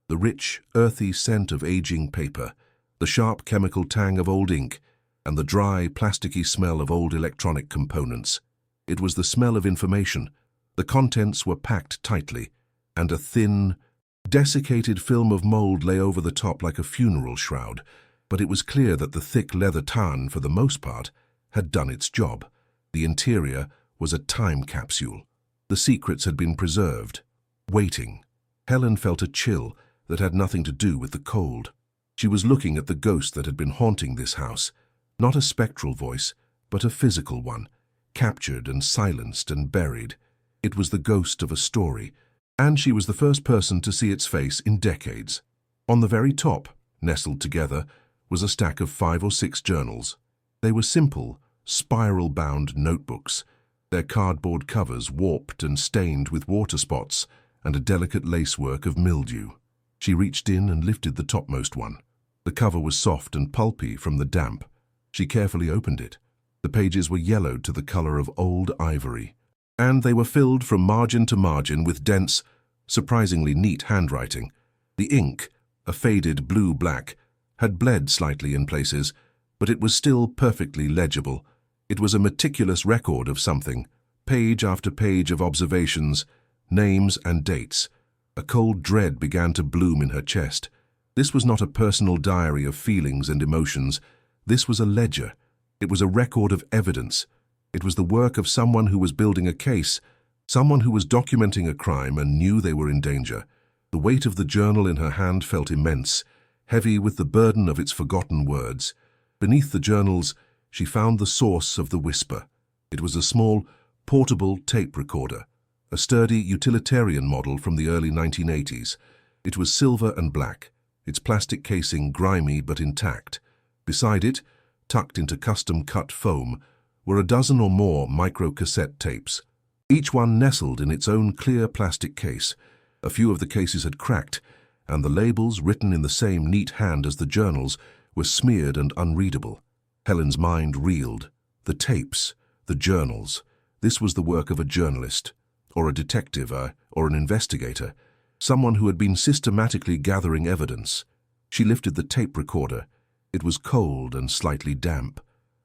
the rich, earthy scent of aging paper, the sharp chemical tang of old ink, and the dry, plasticky smell of old electronic components. It was the smell of information. The contents were packed tightly, and a thin, desiccated film of mold lay over the top like a funeral shroud, but it was clear that the thick leather tarn, for the most part, had done its job. The interior was a time capsule. The secrets had been preserved, waiting. Helen felt a chill that had nothing to do with the cold. She was looking at the ghost that had been haunting this house, not a spectral voice, but a physical one, captured and silenced and buried. It was the ghost of a story, and she was the first person to see its face in decades. On the very top, nestled together, was a stack of 5 or 6 journals. They were simple, spiral-bound notebooks, their cardboard covers warped and stained with water spots and a delicate lacework of mildew. She reached in and lifted the topmost one. The cover was soft and pulpy from the damp. She carefully opened it. The pages were yellowed to the color of old ivory, and they were filled from margin to margin with dense, surprisingly neat handwriting. The ink, a faded blue-black, had bled slightly in places, but it was still perfectly legible. It was a meticulous record of something, page after page of observations, names and dates. A cold dread began to bloom in her chest. This was not a personal diary of feelings and emotions. This was a ledger. It was a record of evidence. It was the work of someone who was building a case, someone who was documenting a crime and knew they were in danger. The weight of the journal in her hand felt immense, heavy with the burden of its forgotten words. Beneath the journals, she found the source of the whisper. It was a small, portable tape recorder, a sturdy utilitarian model from the early 1980s. It was silver and black, its plastic casing grimy but intact. Beside it, tucked into custom-cut foam, were a dozen or more micro-cassette tapes, each one nestled in its own clear plastic case. A few of the cases had cracked, and the labels, written in the same neat hand as the journals, were smeared and unreadable. Helen's mind reeled. The tapes, the journals. This was the work of a journalist, or a detective, or an investigator, someone who had been systematically gathering evidence. She lifted the tape recorder. It was cold and slightly damp.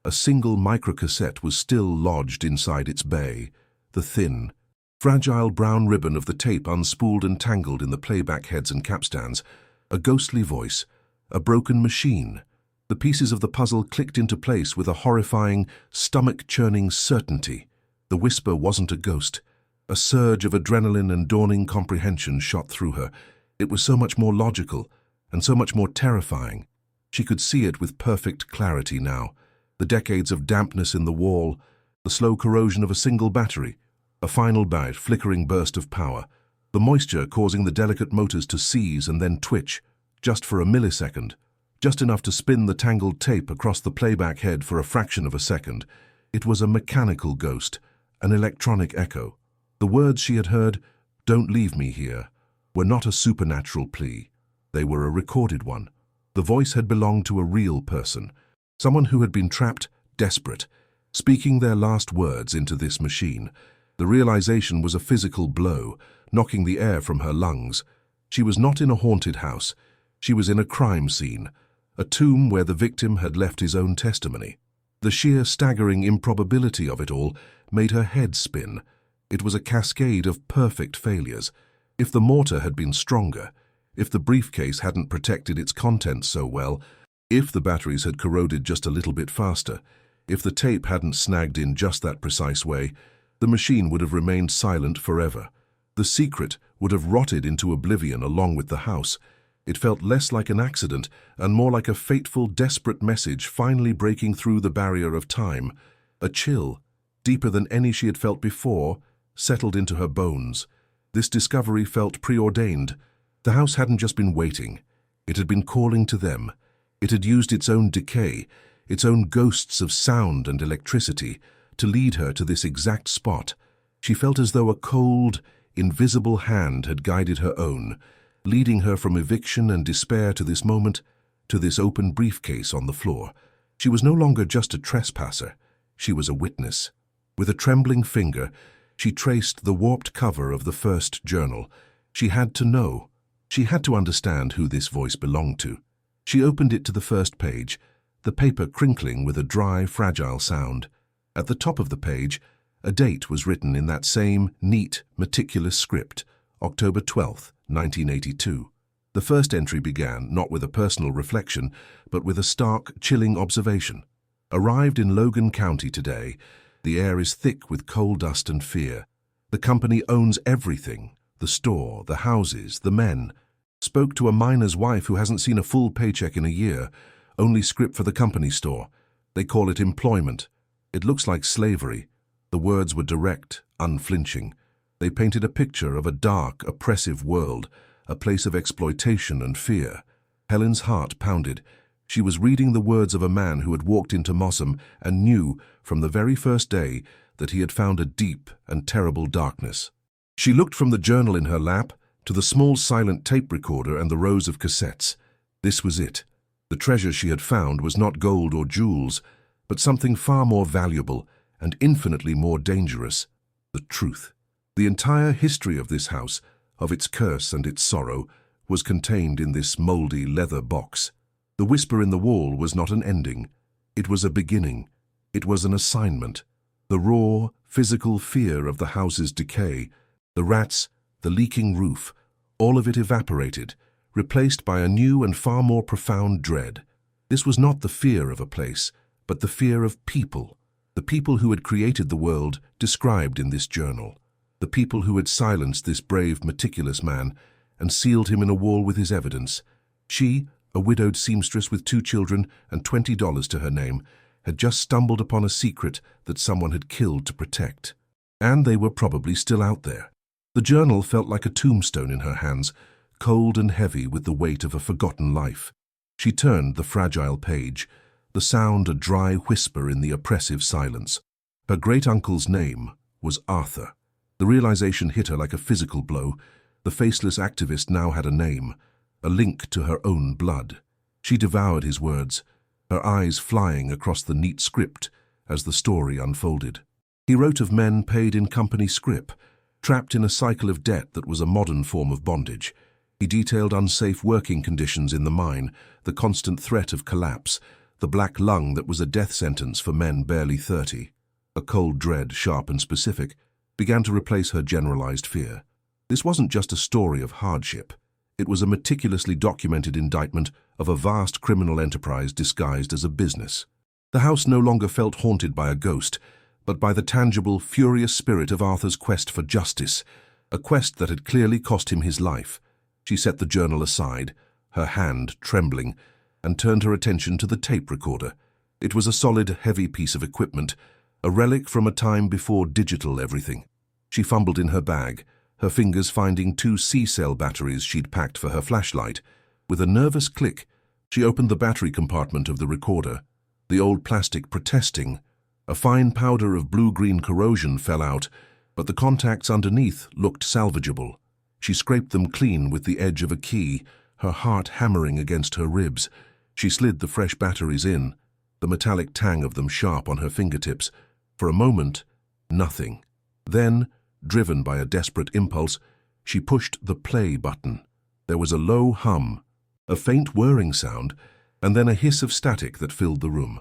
A single microcassette was still lodged inside its bay. The thin, fragile brown ribbon of the tape unspooled and tangled in the playback heads and capstans. A ghostly voice, a broken machine. The pieces of the puzzle clicked into place with a horrifying, stomach-churning certainty. The whisper wasn't a ghost. A surge of adrenaline and dawning comprehension shot through her. It was so much more logical, and so much more terrifying. She could see it with perfect clarity now. The decades of dampness in the wall, the slow corrosion of a single battery, a final flickering burst of power, the moisture causing the delicate motors to seize and then twitch, just for a millisecond, just enough to spin the tangled tape across the playback head for a fraction of a second. It was a mechanical ghost, an electronic echo. The words she had heard, "Don't leave me here," were not a supernatural plea. They were a recorded one. The voice had belonged to a real person, someone who had been trapped, desperate, speaking their last words into this machine. The realization was a physical blow, knocking the air from her lungs. She was not in a haunted house. She was in a crime scene, a tomb where the victim had left his own testimony. The sheer staggering improbability of it all made her head spin. It was a cascade of perfect failures. If the mortar had been stronger, if the briefcase hadn't protected its contents so well, if the batteries had corroded just a little bit faster, if the tape hadn't snagged in just that precise way, the machine would have remained silent forever. The secret would have rotted into oblivion along with the house. It felt less like an accident and more like a fateful, desperate message finally breaking through the barrier of time. A chill, deeper than any she had felt before, settled into her bones. This discovery felt preordained. The house hadn't just been waiting. It had been calling to them. It had used its own decay, its own ghosts of sound and electricity, to lead her to this exact spot. She felt as though a cold, invisible hand had guided her own, leading her from eviction and despair to this moment, to this open briefcase on the floor. She was no longer just a trespasser. She was a witness. With a trembling finger, she traced the warped cover of the first journal. She had to know. She had to understand who this voice belonged to. She opened it to the first page, the paper crinkling with a dry, fragile sound. At the top of the page, a date was written in that same neat, meticulous script, October 12th, 1982. The first entry began not with a personal reflection, but with a stark, chilling observation. Arrived in Logan County today, the air is thick with coal dust and fear. The company owns everything, the store, the houses, the men. Spoke to a miner's wife who hasn't seen a full paycheck in a year, only script for the company store. They call it employment. It looks like slavery. The words were direct, unflinching. They painted a picture of a dark, oppressive world, a place of exploitation and fear. Helen's heart pounded. She was reading the words of a man who had walked into Mossam and knew, from the very first day, that he had found a deep and terrible darkness. She looked from the journal in her lap to the small silent tape recorder and the rows of cassettes. This was it. The treasure she had found was not gold or jewels, but something far more valuable and infinitely more dangerous: the truth. The entire history of this house, of its curse and its sorrow, was contained in this moldy leather box. The whisper in the wall was not an ending. It was a beginning. It was an assignment. The raw, physical fear of the house's decay, the rats, the leaking roof, all of it evaporated, replaced by a new and far more profound dread. This was not the fear of a place, but the fear of people, the people who had created the world described in this journal, the people who had silenced this brave, meticulous man and sealed him in a wall with his evidence. She, a widowed seamstress with 2 children and $20 to her name, had just stumbled upon a secret that someone had killed to protect. And they were probably still out there. The journal felt like a tombstone in her hands, cold and heavy with the weight of a forgotten life. She turned the fragile page, the sound a dry whisper in the oppressive silence. Her great-uncle's name was Arthur. The realization hit her like a physical blow. The faceless activist now had a name, a link to her own blood. She devoured his words, her eyes flying across the neat script as the story unfolded. He wrote of men paid in company scrip, trapped in a cycle of debt that was a modern form of bondage. He detailed unsafe working conditions in the mine, the constant threat of collapse, the black lung that was a death sentence for men barely 30. A cold dread, sharp and specific, began to replace her generalized fear. This wasn't just a story of hardship. It was a meticulously documented indictment of a vast criminal enterprise disguised as a business. The house no longer felt haunted by a ghost, but by the tangible, furious spirit of Arthur's quest for justice, a quest that had clearly cost him his life. She set the journal aside, her hand trembling, and turned her attention to the tape recorder. It was a solid, heavy piece of equipment, a relic from a time before digital everything. She fumbled in her bag, her fingers finding 2 C-cell batteries she'd packed for her flashlight. With a nervous click, she opened the battery compartment of the recorder, the old plastic protesting. A fine powder of blue-green corrosion fell out, but the contacts underneath looked salvageable. She scraped them clean with the edge of a key, her heart hammering against her ribs. She slid the fresh batteries in, the metallic tang of them sharp on her fingertips. For a moment, nothing. Then, driven by a desperate impulse, she pushed the play button. There was a low hum, a faint whirring sound, and then a hiss of static that filled the room.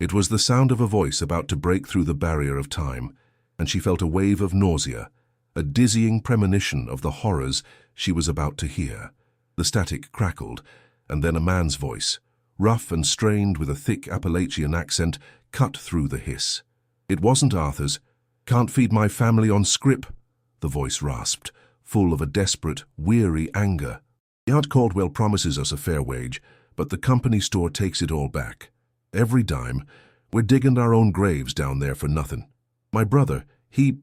It was the sound of a voice about to break through the barrier of time, and she felt a wave of nausea, a dizzying premonition of the horrors she was about to hear. The static crackled, and then a man's voice, rough and strained with a thick Appalachian accent, cut through the hiss. It wasn't Arthur's. "Can't feed my family on scrip," the voice rasped, full of a desperate, weary anger. "Aunt Caldwell promises us a fair wage, but the company store takes it all back. Every dime. We're digging our own graves down there for nothing. My brother, he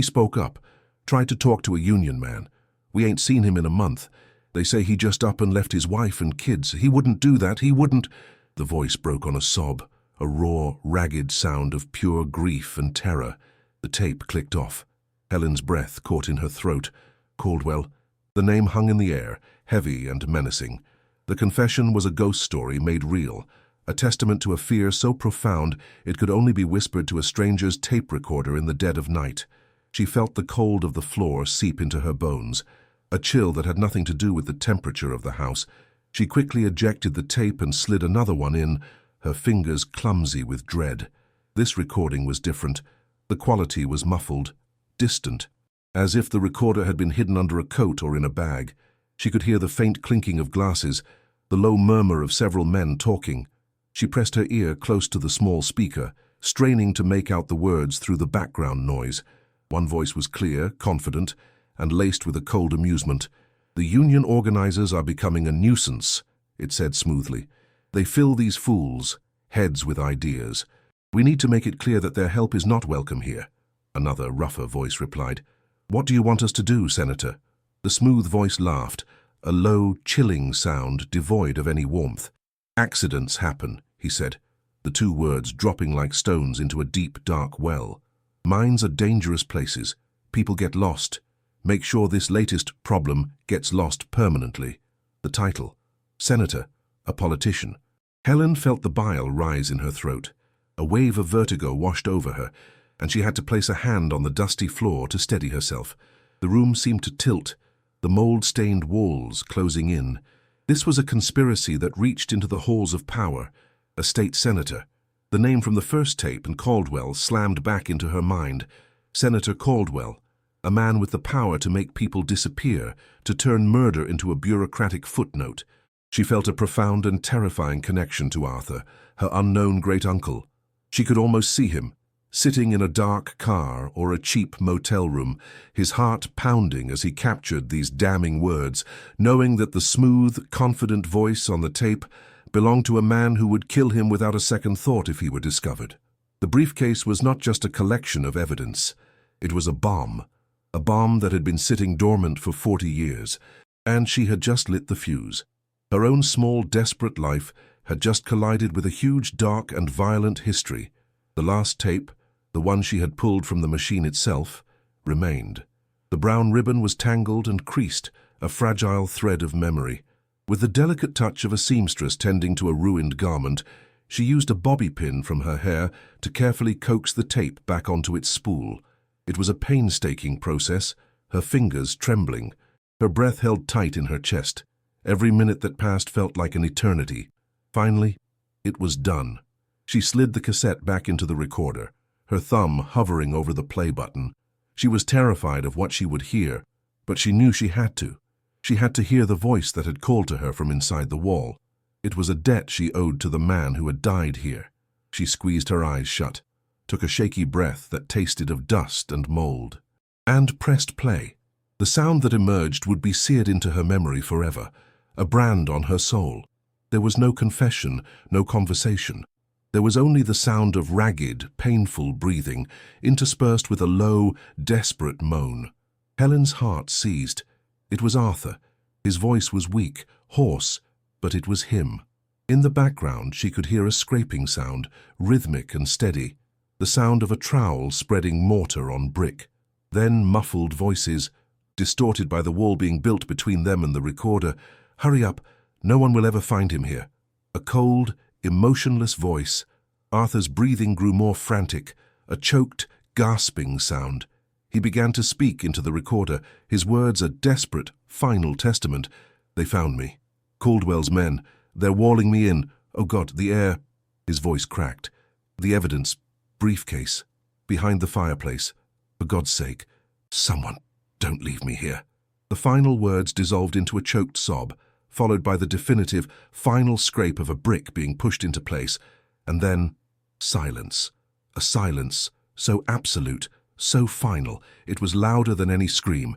spoke up, tried to talk to a union man. We ain't seen him in a month. They say he just up and left his wife and kids. He wouldn't do that, he wouldn't." The voice broke on a sob, a raw, ragged sound of pure grief and terror. The tape clicked off. Helen's breath caught in her throat. Caldwell. The name hung in the air, heavy and menacing. The confession was a ghost story made real, a testament to a fear so profound it could only be whispered to a stranger's tape recorder in the dead of night. She felt the cold of the floor seep into her bones, a chill that had nothing to do with the temperature of the house. She quickly ejected the tape and slid another one in, her fingers clumsy with dread. This recording was different. The quality was muffled, distant, as if the recorder had been hidden under a coat or in a bag. She could hear the faint clinking of glasses, the low murmur of several men talking. She pressed her ear close to the small speaker, straining to make out the words through the background noise. One voice was clear, confident, and laced with a cold amusement. "The union organizers are becoming a nuisance," it said smoothly. "They fill these fools' heads with ideas. We need to make it clear that their help is not welcome here." Another, rougher voice replied. "What do you want us to do, Senator?" The smooth voice laughed, a low, chilling sound devoid of any warmth. "Accidents happen," he said, the 2 words dropping like stones into a deep, dark well. "Mines are dangerous places. People get lost. Make sure this latest problem gets lost permanently." The title, Senator, a politician. Helen felt the bile rise in her throat. A wave of vertigo washed over her, and she had to place a hand on the dusty floor to steady herself. The room seemed to tilt, the mold-stained walls closing in. This was a conspiracy that reached into the halls of power. A state senator. The name from the first tape and Caldwell slammed back into her mind. Senator Caldwell, a man with the power to make people disappear, to turn murder into a bureaucratic footnote. She felt a profound and terrifying connection to Arthur, her unknown great-uncle. She could almost see him, sitting in a dark car or a cheap motel room, his heart pounding as he captured these damning words, knowing that the smooth, confident voice on the tape belonged to a man who would kill him without a second thought if he were discovered. The briefcase was not just a collection of evidence. It was a bomb that had been sitting dormant for 40 years, and she had just lit the fuse. Her own small, desperate life had just collided with a huge, dark and violent history. The last tape, the one she had pulled from the machine itself, remained. The brown ribbon was tangled and creased, a fragile thread of memory. With the delicate touch of a seamstress tending to a ruined garment, she used a bobby pin from her hair to carefully coax the tape back onto its spool. It was a painstaking process, her fingers trembling, her breath held tight in her chest. Every minute that passed felt like an eternity. Finally, it was done. She slid the cassette back into the recorder, her thumb hovering over the play button. She was terrified of what she would hear, but she knew she had to. She had to hear the voice that had called to her from inside the wall. It was a debt she owed to the man who had died here. She squeezed her eyes shut, took a shaky breath that tasted of dust and mold, and pressed play. The sound that emerged would be seared into her memory forever, a brand on her soul. There was no confession, no conversation. There was only the sound of ragged, painful breathing, interspersed with a low, desperate moan. Helen's heart seized. It was Arthur. His voice was weak, hoarse, but it was him. In the background, she could hear a scraping sound, rhythmic and steady, the sound of a trowel spreading mortar on brick. Then muffled voices, distorted by the wall being built between them and the recorder. "Hurry up, no one will ever find him here." A cold, emotionless voice. Arthur's breathing grew more frantic, a choked, gasping sound. He began to speak into the recorder, his words a desperate, final testament. "They found me. Caldwell's men. They're walling me in. Oh God, the air." His voice cracked. "The evidence. Briefcase. Behind the fireplace. For God's sake. Someone, don't leave me here." The final words dissolved into a choked sob, followed by the definitive, final scrape of a brick being pushed into place, and then silence. A silence so absolute, so final, it was louder than any scream.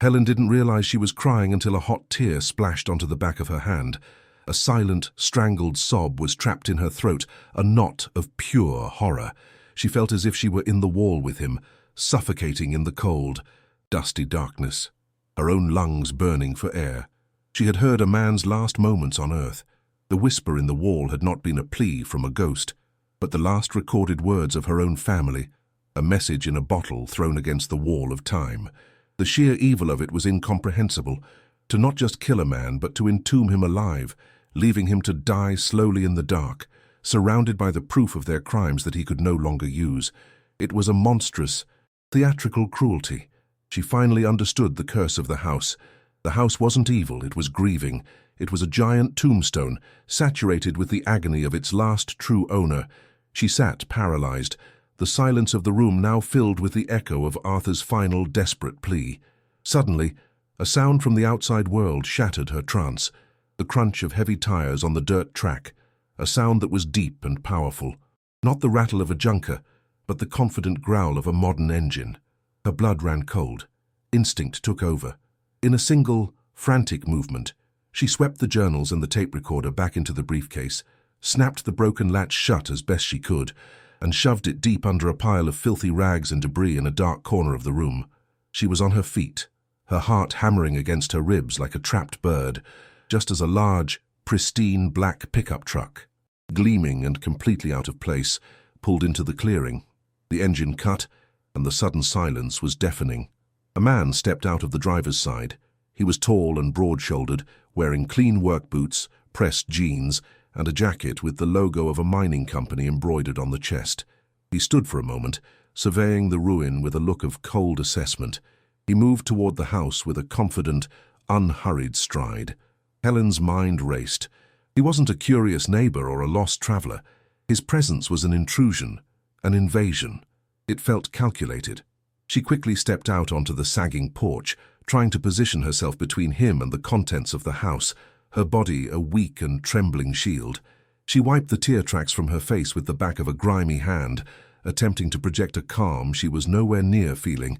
Helen didn't realize she was crying until a hot tear splashed onto the back of her hand. A silent, strangled sob was trapped in her throat, a knot of pure horror. She felt as if she were in the wall with him, suffocating in the cold, dusty darkness, her own lungs burning for air. She had heard a man's last moments on earth. The whisper in the wall had not been a plea from a ghost, but the last recorded words of her own family, a message in a bottle thrown against the wall of time. The sheer evil of it was incomprehensible. To not just kill a man, but to entomb him alive, leaving him to die slowly in the dark, surrounded by the proof of their crimes that he could no longer use. It was a monstrous, theatrical cruelty. She finally understood the curse of the house. The house wasn't evil, it was grieving. It was a giant tombstone, saturated with the agony of its last true owner. She sat paralyzed, the silence of the room now filled with the echo of Arthur's final desperate plea. Suddenly, a sound from the outside world shattered her trance, the crunch of heavy tires on the dirt track, a sound that was deep and powerful. Not the rattle of a junker, but the confident growl of a modern engine. Her blood ran cold. Instinct took over. In a single, frantic movement, she swept the journals and the tape recorder back into the briefcase, snapped the broken latch shut as best she could, and shoved it deep under a pile of filthy rags and debris in a dark corner of the room. She was on her feet, her heart hammering against her ribs like a trapped bird, just as a large, pristine black pickup truck, gleaming and completely out of place, pulled into the clearing. The engine cut, and the sudden silence was deafening. A man stepped out of the driver's side. He was tall and broad-shouldered, wearing clean work boots, pressed jeans, and a jacket with the logo of a mining company embroidered on the chest. He stood for a moment, surveying the ruin with a look of cold assessment. He moved toward the house with a confident, unhurried stride. Helen's mind raced. He wasn't a curious neighbor or a lost traveler. His presence was an intrusion, an invasion. It felt calculated. She quickly stepped out onto the sagging porch, trying to position herself between him and the contents of the house, her body a weak and trembling shield. She wiped the tear tracks from her face with the back of a grimy hand, attempting to project a calm she was nowhere near feeling.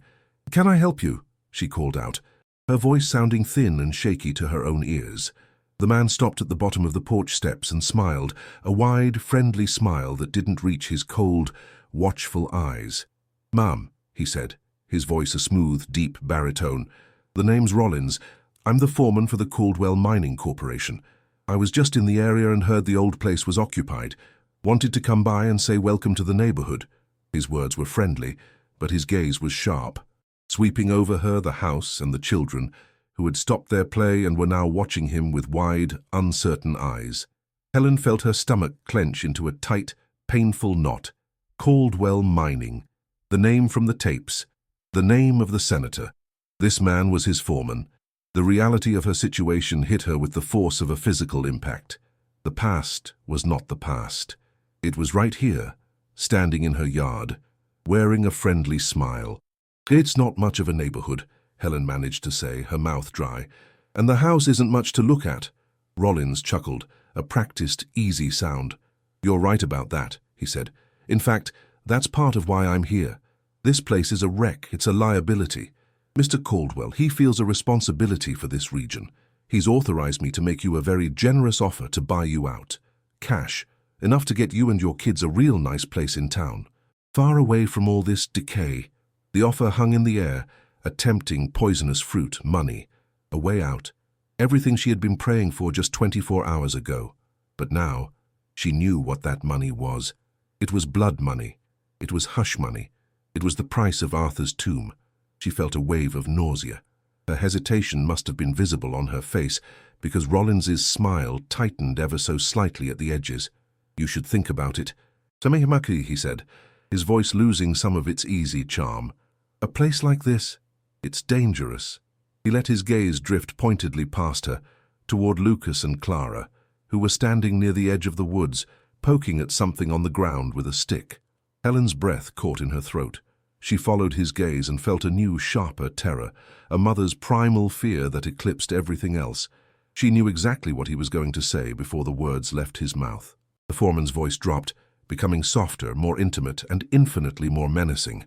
"Can I help you?" she called out, her voice sounding thin and shaky to her own ears. The man stopped at the bottom of the porch steps and smiled, a wide, friendly smile that didn't reach his cold, watchful eyes. "Ma'am," he said, his voice a smooth, deep baritone. "The name's Rollins. I'm the foreman for the Caldwell Mining Corporation. I was just in the area and heard the old place was occupied. Wanted to come by and say welcome to the neighborhood." His words were friendly, but his gaze was sharp, sweeping over her, the house, and the children, who had stopped their play and were now watching him with wide, uncertain eyes. Helen felt her stomach clench into a tight, painful knot. Caldwell Mining. The name from the tapes. The name of the senator. This man was his foreman. The reality of her situation hit her with the force of a physical impact. The past was not the past. It was right here, standing in her yard, wearing a friendly smile. "It's not much of a neighborhood," Helen managed to say, her mouth dry. "And the house isn't much to look at." Rollins chuckled, a practiced, easy sound. "You're right about that," he said. "In fact, that's part of why I'm here. This place is a wreck, it's a liability. Mr. Caldwell, he feels a responsibility for this region. He's authorized me to make you a very generous offer to buy you out. Cash, enough to get you and your kids a real nice place in town, far away from all this decay." The offer hung in the air, a tempting, poisonous fruit, money, a way out, everything she had been praying for just 24 hours ago. But now, she knew what that money was. It was blood money. It was hush money. It was the price of Arthur's tomb. She felt a wave of nausea. Her hesitation must have been visible on her face, because Rollins's smile tightened ever so slightly at the edges. "You should think about it." "Samehimaki," he said, his voice losing some of its easy charm. "A place like this, it's dangerous." He let his gaze drift pointedly past her, toward Lucas and Clara, who were standing near the edge of the woods, poking at something on the ground with a stick. Helen's breath caught in her throat. She followed his gaze and felt a new, sharper terror, a mother's primal fear that eclipsed everything else. She knew exactly what he was going to say before the words left his mouth. The foreman's voice dropped, becoming softer, more intimate, and infinitely more menacing.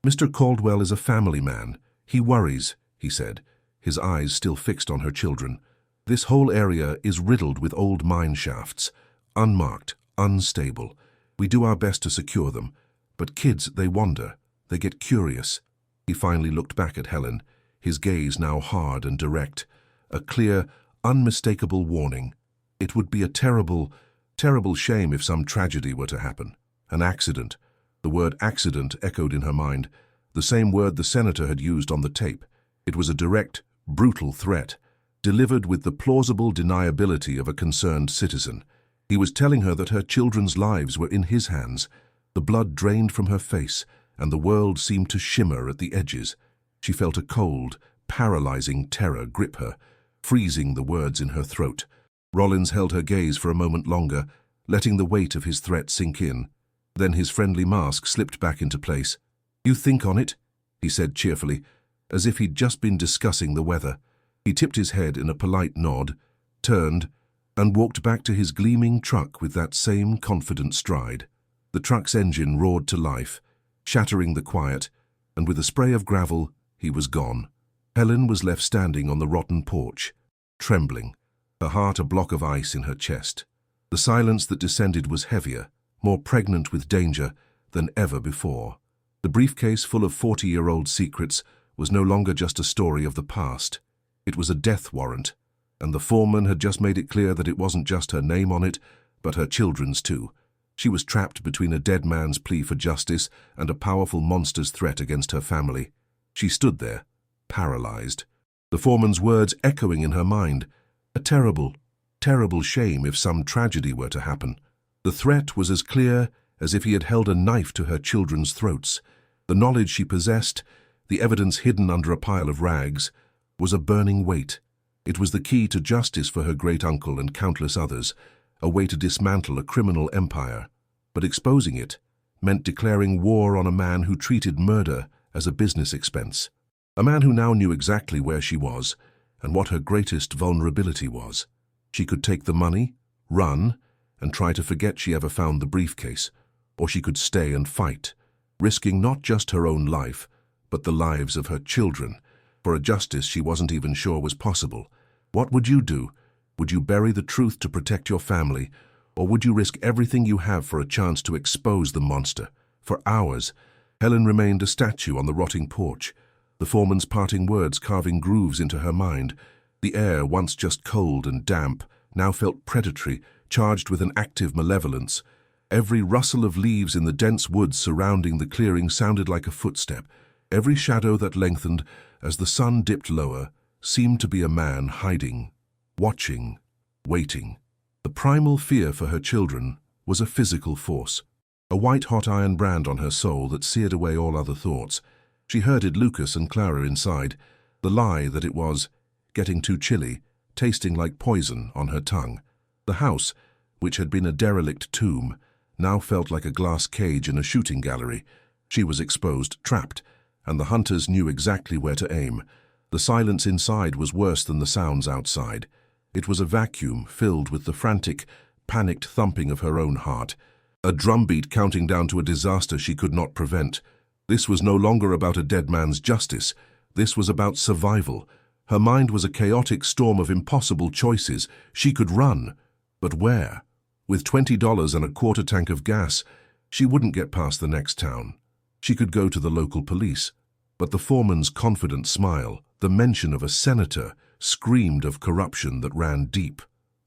"Mr. Caldwell is a family man. He worries," he said, his eyes still fixed on her children. "This whole area is riddled with old mine shafts, unmarked, unstable. We do our best to secure them, but kids, they wander. They get curious." He finally looked back at Helen, his gaze now hard and direct, a clear, unmistakable warning. It would be a terrible, terrible shame if some tragedy were to happen. An accident. The word accident echoed in her mind, the same word the senator had used on the tape. It was a direct, brutal threat, delivered with the plausible deniability of a concerned citizen. He was telling her that her children's lives were in his hands. The blood drained from her face, and the world seemed to shimmer at the edges. She felt a cold, paralyzing terror grip her, freezing the words in her throat. Rollins held her gaze for a moment longer, letting the weight of his threat sink in. Then his friendly mask slipped back into place. "You think on it?" he said cheerfully, as if he'd just been discussing the weather. He tipped his head in a polite nod, turned, and walked back to his gleaming truck with that same confident stride. The truck's engine roared to life, shattering the quiet, and with a spray of gravel, he was gone. Helen was left standing on the rotten porch, trembling, her heart a block of ice in her chest. The silence that descended was heavier, more pregnant with danger than ever before. The briefcase full of 40-year-old secrets was no longer just a story of the past. It was a death warrant, and the foreman had just made it clear that it wasn't just her name on it, but her children's too. She was trapped between a dead man's plea for justice and a powerful monster's threat against her family. She stood there, paralyzed, the foreman's words echoing in her mind. A terrible, terrible shame if some tragedy were to happen. The threat was as clear as if he had held a knife to her children's throats. The knowledge she possessed, the evidence hidden under a pile of rags, was a burning weight. It was the key to justice for her great-uncle and countless others, a way to dismantle a criminal empire. But exposing it meant declaring war on a man who treated murder as a business expense. A man who now knew exactly where she was and what her greatest vulnerability was. She could take the money, run, and try to forget she ever found the briefcase, or she could stay and fight, risking not just her own life, but the lives of her children, for a justice she wasn't even sure was possible. What would you do? Would you bury the truth to protect your family, or would you risk everything you have for a chance to expose the monster? For hours, Helen remained a statue on the rotting porch, the foreman's parting words carving grooves into her mind. The air, once just cold and damp, now felt predatory, charged with an active malevolence. Every rustle of leaves in the dense woods surrounding the clearing sounded like a footstep. Every shadow that lengthened as the sun dipped lower seemed to be a man hiding, watching, waiting. The primal fear for her children was a physical force, a white-hot iron brand on her soul that seared away all other thoughts. She herded Lucas and Clara inside, the lie that it was getting too chilly, tasting like poison on her tongue. The house, which had been a derelict tomb, now felt like a glass cage in a shooting gallery. She was exposed, trapped, and the hunters knew exactly where to aim. The silence inside was worse than the sounds outside. It was a vacuum filled with the frantic, panicked thumping of her own heart, a drumbeat counting down to a disaster she could not prevent. This was no longer about a dead man's justice. This was about survival. Her mind was a chaotic storm of impossible choices. She could run, but where? With $20 and a quarter tank of gas, she wouldn't get past the next town. She could go to the local police, but the foreman's confident smile, the mention of a senator, screamed of corruption that ran deep,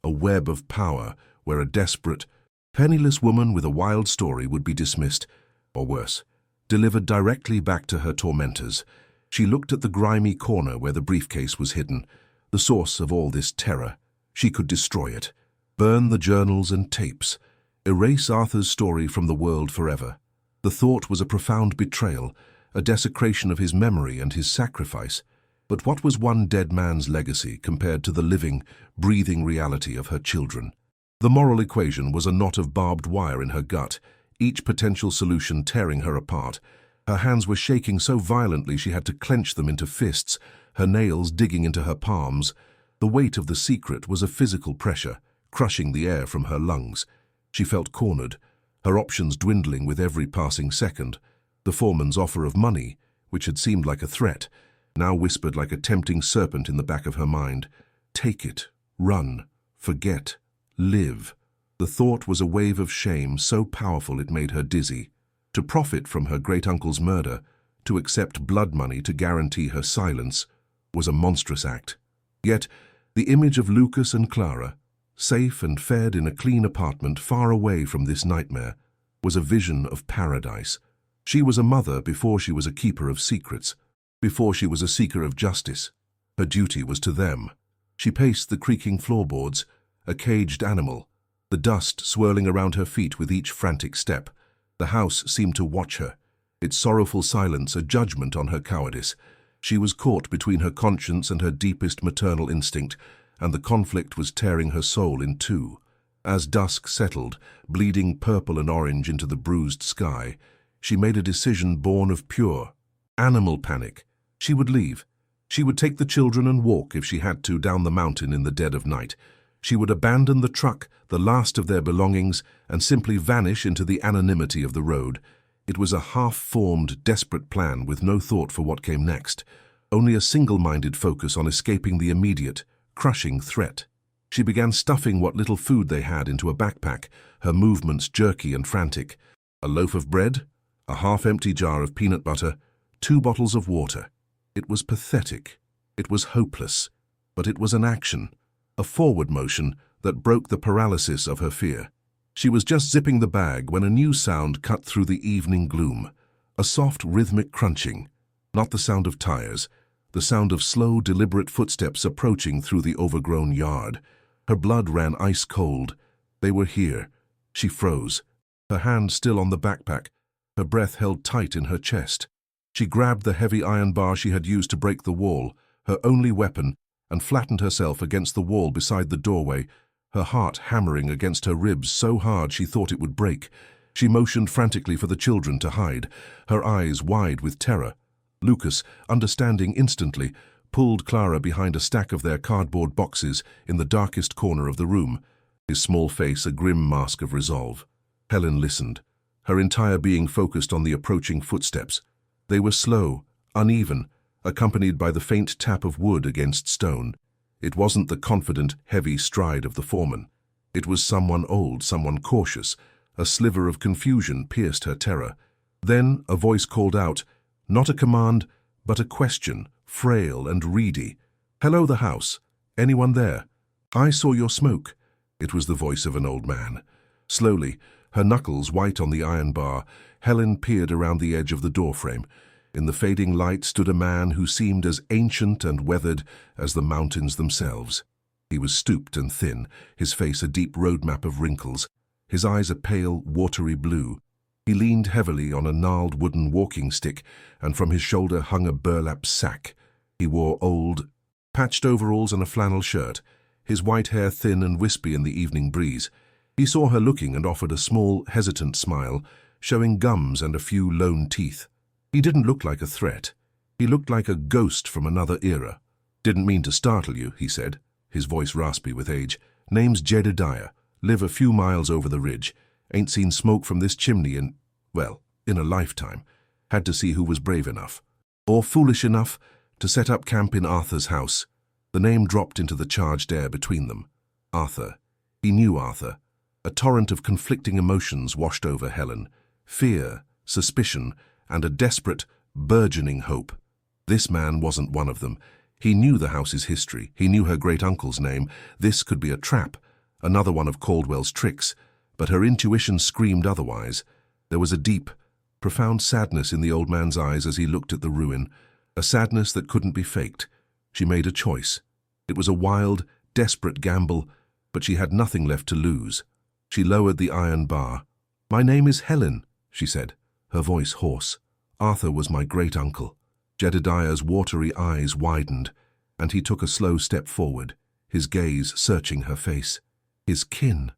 a web of power where a desperate, penniless woman with a wild story would be dismissed, or worse, delivered directly back to her tormentors. She looked at the grimy corner where the briefcase was hidden, the source of all this terror. She could destroy it, burn the journals and tapes, erase Arthur's story from the world forever. The thought was a profound betrayal, a desecration of his memory and his sacrifice. But what was one dead man's legacy compared to the living, breathing reality of her children? The moral equation was a knot of barbed wire in her gut, each potential solution tearing her apart. Her hands were shaking so violently she had to clench them into fists, her nails digging into her palms. The weight of the secret was a physical pressure, crushing the air from her lungs. She felt cornered, her options dwindling with every passing second. The foreman's offer of money, which had seemed like a threat, now whispered like a tempting serpent in the back of her mind. Take it, run, forget, live. The thought was a wave of shame so powerful it made her dizzy. To profit from her great-uncle's murder, to accept blood money to guarantee her silence, was a monstrous act. Yet, the image of Lucas and Clara, safe and fed in a clean apartment far away from this nightmare, was a vision of paradise. She was a mother before she was a keeper of secrets, before she was a seeker of justice. Her duty was to them. She paced the creaking floorboards, a caged animal, the dust swirling around her feet with each frantic step. The house seemed to watch her, its sorrowful silence a judgment on her cowardice. She was caught between her conscience and her deepest maternal instinct, and the conflict was tearing her soul in two. As dusk settled, bleeding purple and orange into the bruised sky, she made a decision born of pure, animal panic. She would leave. She would take the children and walk, if she had to, down the mountain in the dead of night. She would abandon the truck, the last of their belongings, and simply vanish into the anonymity of the road. It was a half-formed, desperate plan with no thought for what came next, only a single-minded focus on escaping the immediate, crushing threat. She began stuffing what little food they had into a backpack, her movements jerky and frantic. A loaf of bread, a half-empty jar of peanut butter, 2 bottles of water. It was pathetic. It was hopeless. But it was an action, a forward motion that broke the paralysis of her fear. She was just zipping the bag when a new sound cut through the evening gloom. A soft, rhythmic crunching. Not the sound of tires. The sound of slow, deliberate footsteps approaching through the overgrown yard. Her blood ran ice cold. They were here. She froze, her hand still on the backpack, her breath held tight in her chest. She grabbed the heavy iron bar she had used to break the wall, her only weapon, and flattened herself against the wall beside the doorway, her heart hammering against her ribs so hard she thought it would break. She motioned frantically for the children to hide, her eyes wide with terror. Lucas, understanding instantly, pulled Clara behind a stack of their cardboard boxes in the darkest corner of the room, his small face a grim mask of resolve. Helen listened. her entire being focused on the approaching footsteps. They were slow, uneven, accompanied by the faint tap of wood against stone. It wasn't the confident, heavy stride of the foreman. It was someone old, someone cautious. A sliver of confusion pierced her terror. Then a voice called out, not a command, but a question, frail and reedy. "Hello, the house. Anyone there? I saw your smoke." It was the voice of an old man. Slowly, her knuckles white on the iron bar, Helen peered around the edge of the doorframe. In the fading light stood a man who seemed as ancient and weathered as the mountains themselves. He was stooped and thin, his face a deep roadmap of wrinkles, his eyes a pale, watery blue. He leaned heavily on a gnarled wooden walking stick, and from his shoulder hung a burlap sack. He wore old, patched overalls and a flannel shirt, his white hair thin and wispy in the evening breeze. He saw her looking and offered a small, hesitant smile, showing gums and a few lone teeth. He didn't look like a threat. He looked like a ghost from another era. "Didn't mean to startle you," he said, his voice raspy with age. "Name's Jedediah. Live a few miles over the ridge. Ain't seen smoke from this chimney in a lifetime. Had to see who was brave enough, or foolish enough, to set up camp in Arthur's house." The name dropped into the charged air between them. Arthur. He knew Arthur. A torrent of conflicting emotions washed over Helen. Fear, suspicion, and a desperate, burgeoning hope. This man wasn't one of them. He knew the house's history. He knew her great-uncle's name. This could be a trap, another one of Caldwell's tricks. But her intuition screamed otherwise. There was a deep, profound sadness in the old man's eyes as he looked at the ruin, a sadness that couldn't be faked. She made a choice. It was a wild, desperate gamble, but she had nothing left to lose. She lowered the iron bar. "My name is Helen," she said, her voice hoarse. "Arthur was my great-uncle." Jedediah's watery eyes widened, and he took a slow step forward, his gaze searching her face. His kin.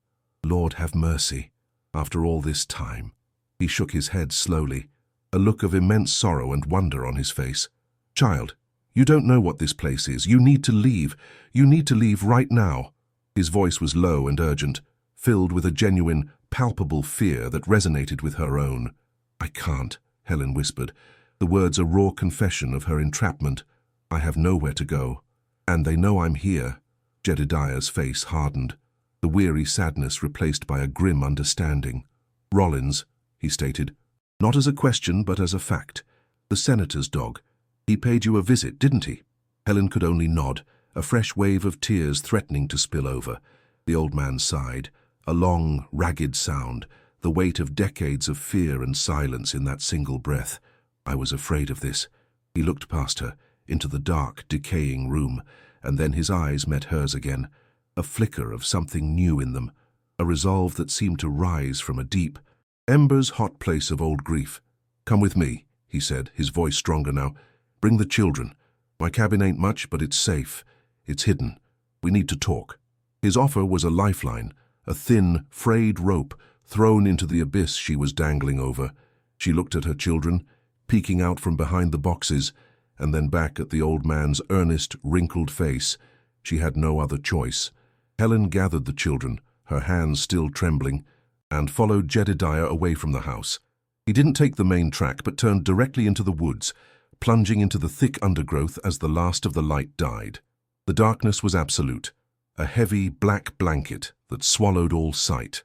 Lord have mercy. After all this time. He shook his head slowly, a look of immense sorrow and wonder on his face. "Child, you don't know what this place is. You need to leave. You need to leave right now." His voice was low and urgent, filled with a genuine, palpable fear that resonated with her own. "I can't," Helen whispered, the words a raw confession of her entrapment. "I have nowhere to go. And they know I'm here." Jedediah's face hardened, the weary sadness replaced by a grim understanding. "Rollins," he stated, not as a question but as a fact. "The senator's dog. He paid you a visit, didn't he?" Helen could only nod, a fresh wave of tears threatening to spill over. The old man sighed, a long, ragged sound, the weight of decades of fear and silence in that single breath. "I was afraid of this." He looked past her, into the dark, decaying room, and then his eyes met hers again, a flicker of something new in them, a resolve that seemed to rise from a deep, embers-hot place of old grief. "Come with me," he said, his voice stronger now. "Bring the children. My cabin ain't much, but it's safe. It's hidden. We need to talk." His offer was a lifeline, a thin, frayed rope thrown into the abyss she was dangling over. She looked at her children, peeking out from behind the boxes, and then back at the old man's earnest, wrinkled face. She had no other choice. Helen gathered the children, her hands still trembling, and followed Jedediah away from the house. He didn't take the main track but turned directly into the woods, plunging into the thick undergrowth as the last of the light died. The darkness was absolute, a heavy black blanket that swallowed all sight.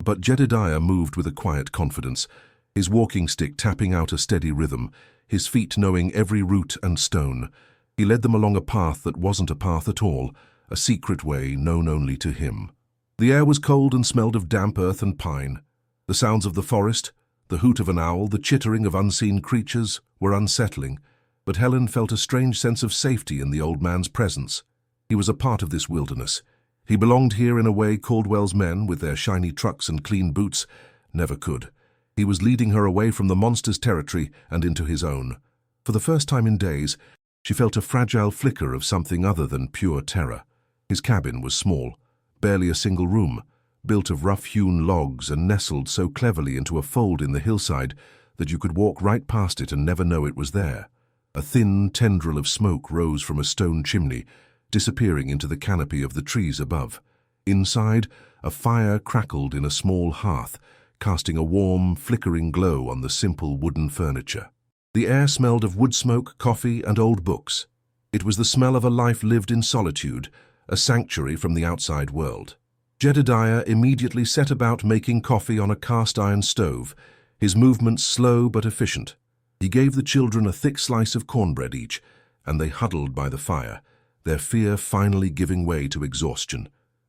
But Jedediah moved with a quiet confidence, his walking stick tapping out a steady rhythm, his feet knowing every root and stone. He led them along a path that wasn't a path at all, a secret way known only to him. The air was cold and smelled of damp earth and pine. The sounds of the forest, the hoot of an owl, the chittering of unseen creatures, were unsettling, but Helen felt a strange sense of safety in the old man's presence. He was a part of this wilderness. He belonged here in a way Caldwell's men, with their shiny trucks and clean boots, never could. He was leading her away from the monster's territory and into his own. For the first time in days, she felt a fragile flicker of something other than pure terror. His cabin was small, barely a single room, built of rough-hewn logs and nestled so cleverly into a fold in the hillside that you could walk right past it and never know it was there. A thin tendril of smoke rose from a stone chimney, disappearing into the canopy of the trees above. Inside, a fire crackled in a small hearth, casting a warm, flickering glow on the simple wooden furniture. The air smelled of wood smoke, coffee, and old books. It was the smell of a life lived in solitude, a sanctuary from the outside world. Jedediah immediately set about making coffee on a cast-iron stove, his movements slow but efficient. He gave the children a thick slice of cornbread each, and they huddled by the fire, their fear finally giving way to exhaustion.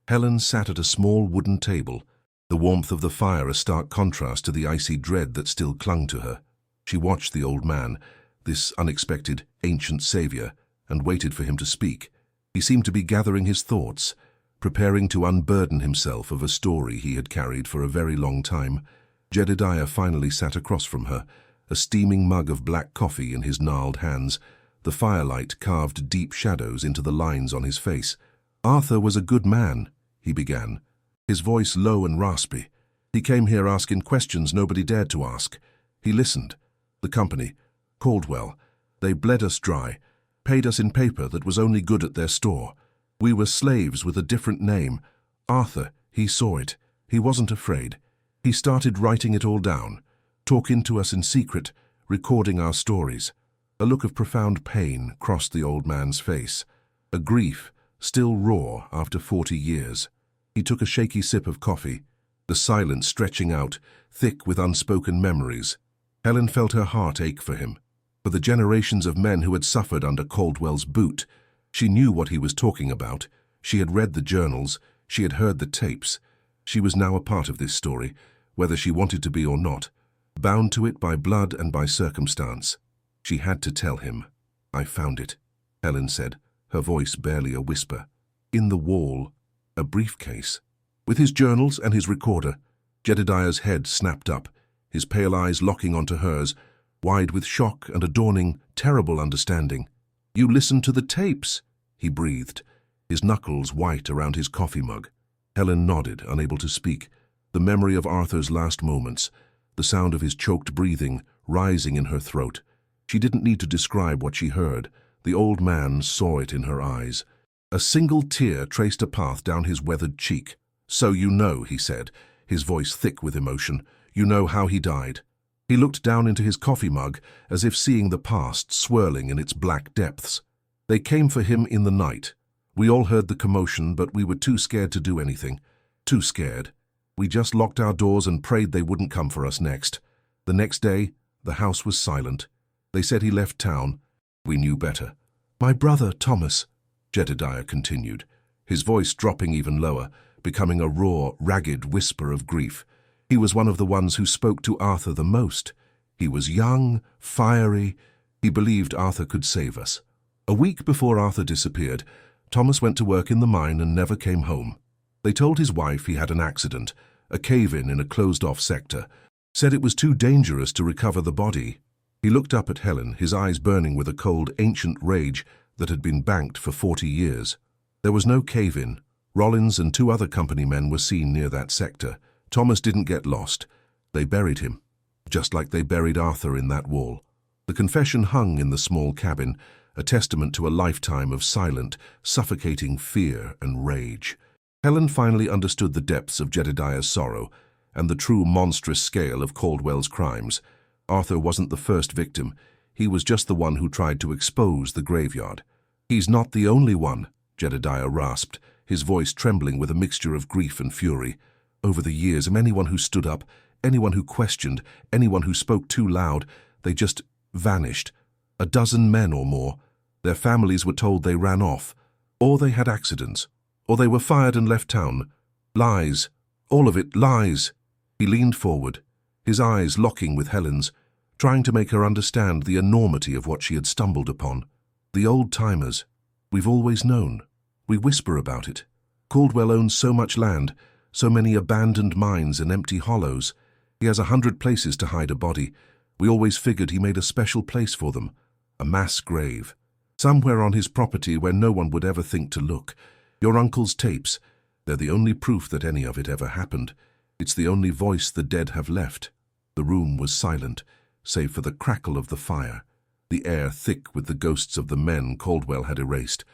Helen sat at a small wooden table, the warmth of the fire a stark contrast to the icy dread that still clung to her. She watched the old man, this unexpected, ancient savior, and waited for him to speak. He seemed to be gathering his thoughts, preparing to unburden himself of a story he had carried for a very long time. Jedediah finally sat across from her, a steaming mug of black coffee in his gnarled hands. The firelight carved deep shadows into the lines on his face. "Arthur was a good man," he began, his voice low and raspy. "He came here asking questions nobody dared to ask. He listened. The company, Caldwell, they bled us dry, paid us in paper that was only good at their store. We were slaves with a different name. Arthur, he saw it. He wasn't afraid. He started writing it all down, talking to us in secret, recording our stories." A look of profound pain crossed the old man's face, a grief still raw after 40 years. He took a shaky sip of coffee, the silence stretching out, thick with unspoken memories. Helen felt her heart ache for him, for the generations of men who had suffered under Caldwell's boot. She knew what he was talking about. She had read the journals. She had heard the tapes. She was now a part of this story, whether she wanted to be or not, bound to it by blood and by circumstance. She had to tell him. "I found it," Helen said, her voice barely a whisper. "In the wall, a briefcase." With his journals and his recorder, Jedediah's head snapped up, his pale eyes locking onto hers, wide with shock and a dawning, terrible understanding. "You listened to the tapes," he breathed, his knuckles white around his coffee mug. Helen nodded, unable to speak. The memory of Arthur's last moments, the sound of his choked breathing, rising in her throat. She didn't need to describe what she heard. The old man saw it in her eyes. A single tear traced a path down his weathered cheek. "So you know," he said, his voice thick with emotion. "You know how he died." He looked down into his coffee mug, as if seeing the past swirling in its black depths. "They came for him in the night. We all heard the commotion, but we were too scared to do anything. Too scared. We just locked our doors and prayed they wouldn't come for us next. The next day, the house was silent. They said he left town. We knew better." "My brother, Thomas," Jedediah continued, his voice dropping even lower, becoming a raw, ragged whisper of grief. "He was one of the ones who spoke to Arthur the most. He was young, fiery. He believed Arthur could save us. A week before Arthur disappeared, Thomas went to work in the mine and never came home. They told his wife he had an accident, a cave-in in a closed-off sector, said it was too dangerous to recover the body." He looked up at Helen, his eyes burning with a cold, ancient rage that had been banked for 40 years. There was no cave-in. Rollins and 2 other company men were seen near that sector. Thomas didn't get lost. They buried him, just like they buried Arthur in that wall. The confession hung in the small cabin, a testament to a lifetime of silent, suffocating fear and rage. Helen finally understood the depths of Jedediah's sorrow and the true monstrous scale of Caldwell's crimes. Arthur wasn't the first victim. He was just the one who tried to expose the graveyard. "He's not the only one," Jedediah rasped, his voice trembling with a mixture of grief and fury. "Over the years, anyone who stood up, anyone who questioned, anyone who spoke too loud, they just vanished. 12 men or more. Their families were told they ran off, or they had accidents, or they were fired and left town. Lies. All of it lies." He leaned forward, his eyes locking with Helen's, trying to make her understand the enormity of what she had stumbled upon. "The old-timers. We've always known. We whisper about it. Caldwell owns so much land, so many abandoned mines and empty hollows. He has 100 places to hide a body. We always figured he made a special place for them, a mass grave. Somewhere on his property where no one would ever think to look. Your uncle's tapes, they're the only proof that any of it ever happened. It's the only voice the dead have left." The room was silent, save for the crackle of the fire, the air thick with the ghosts of the men Caldwell had erased.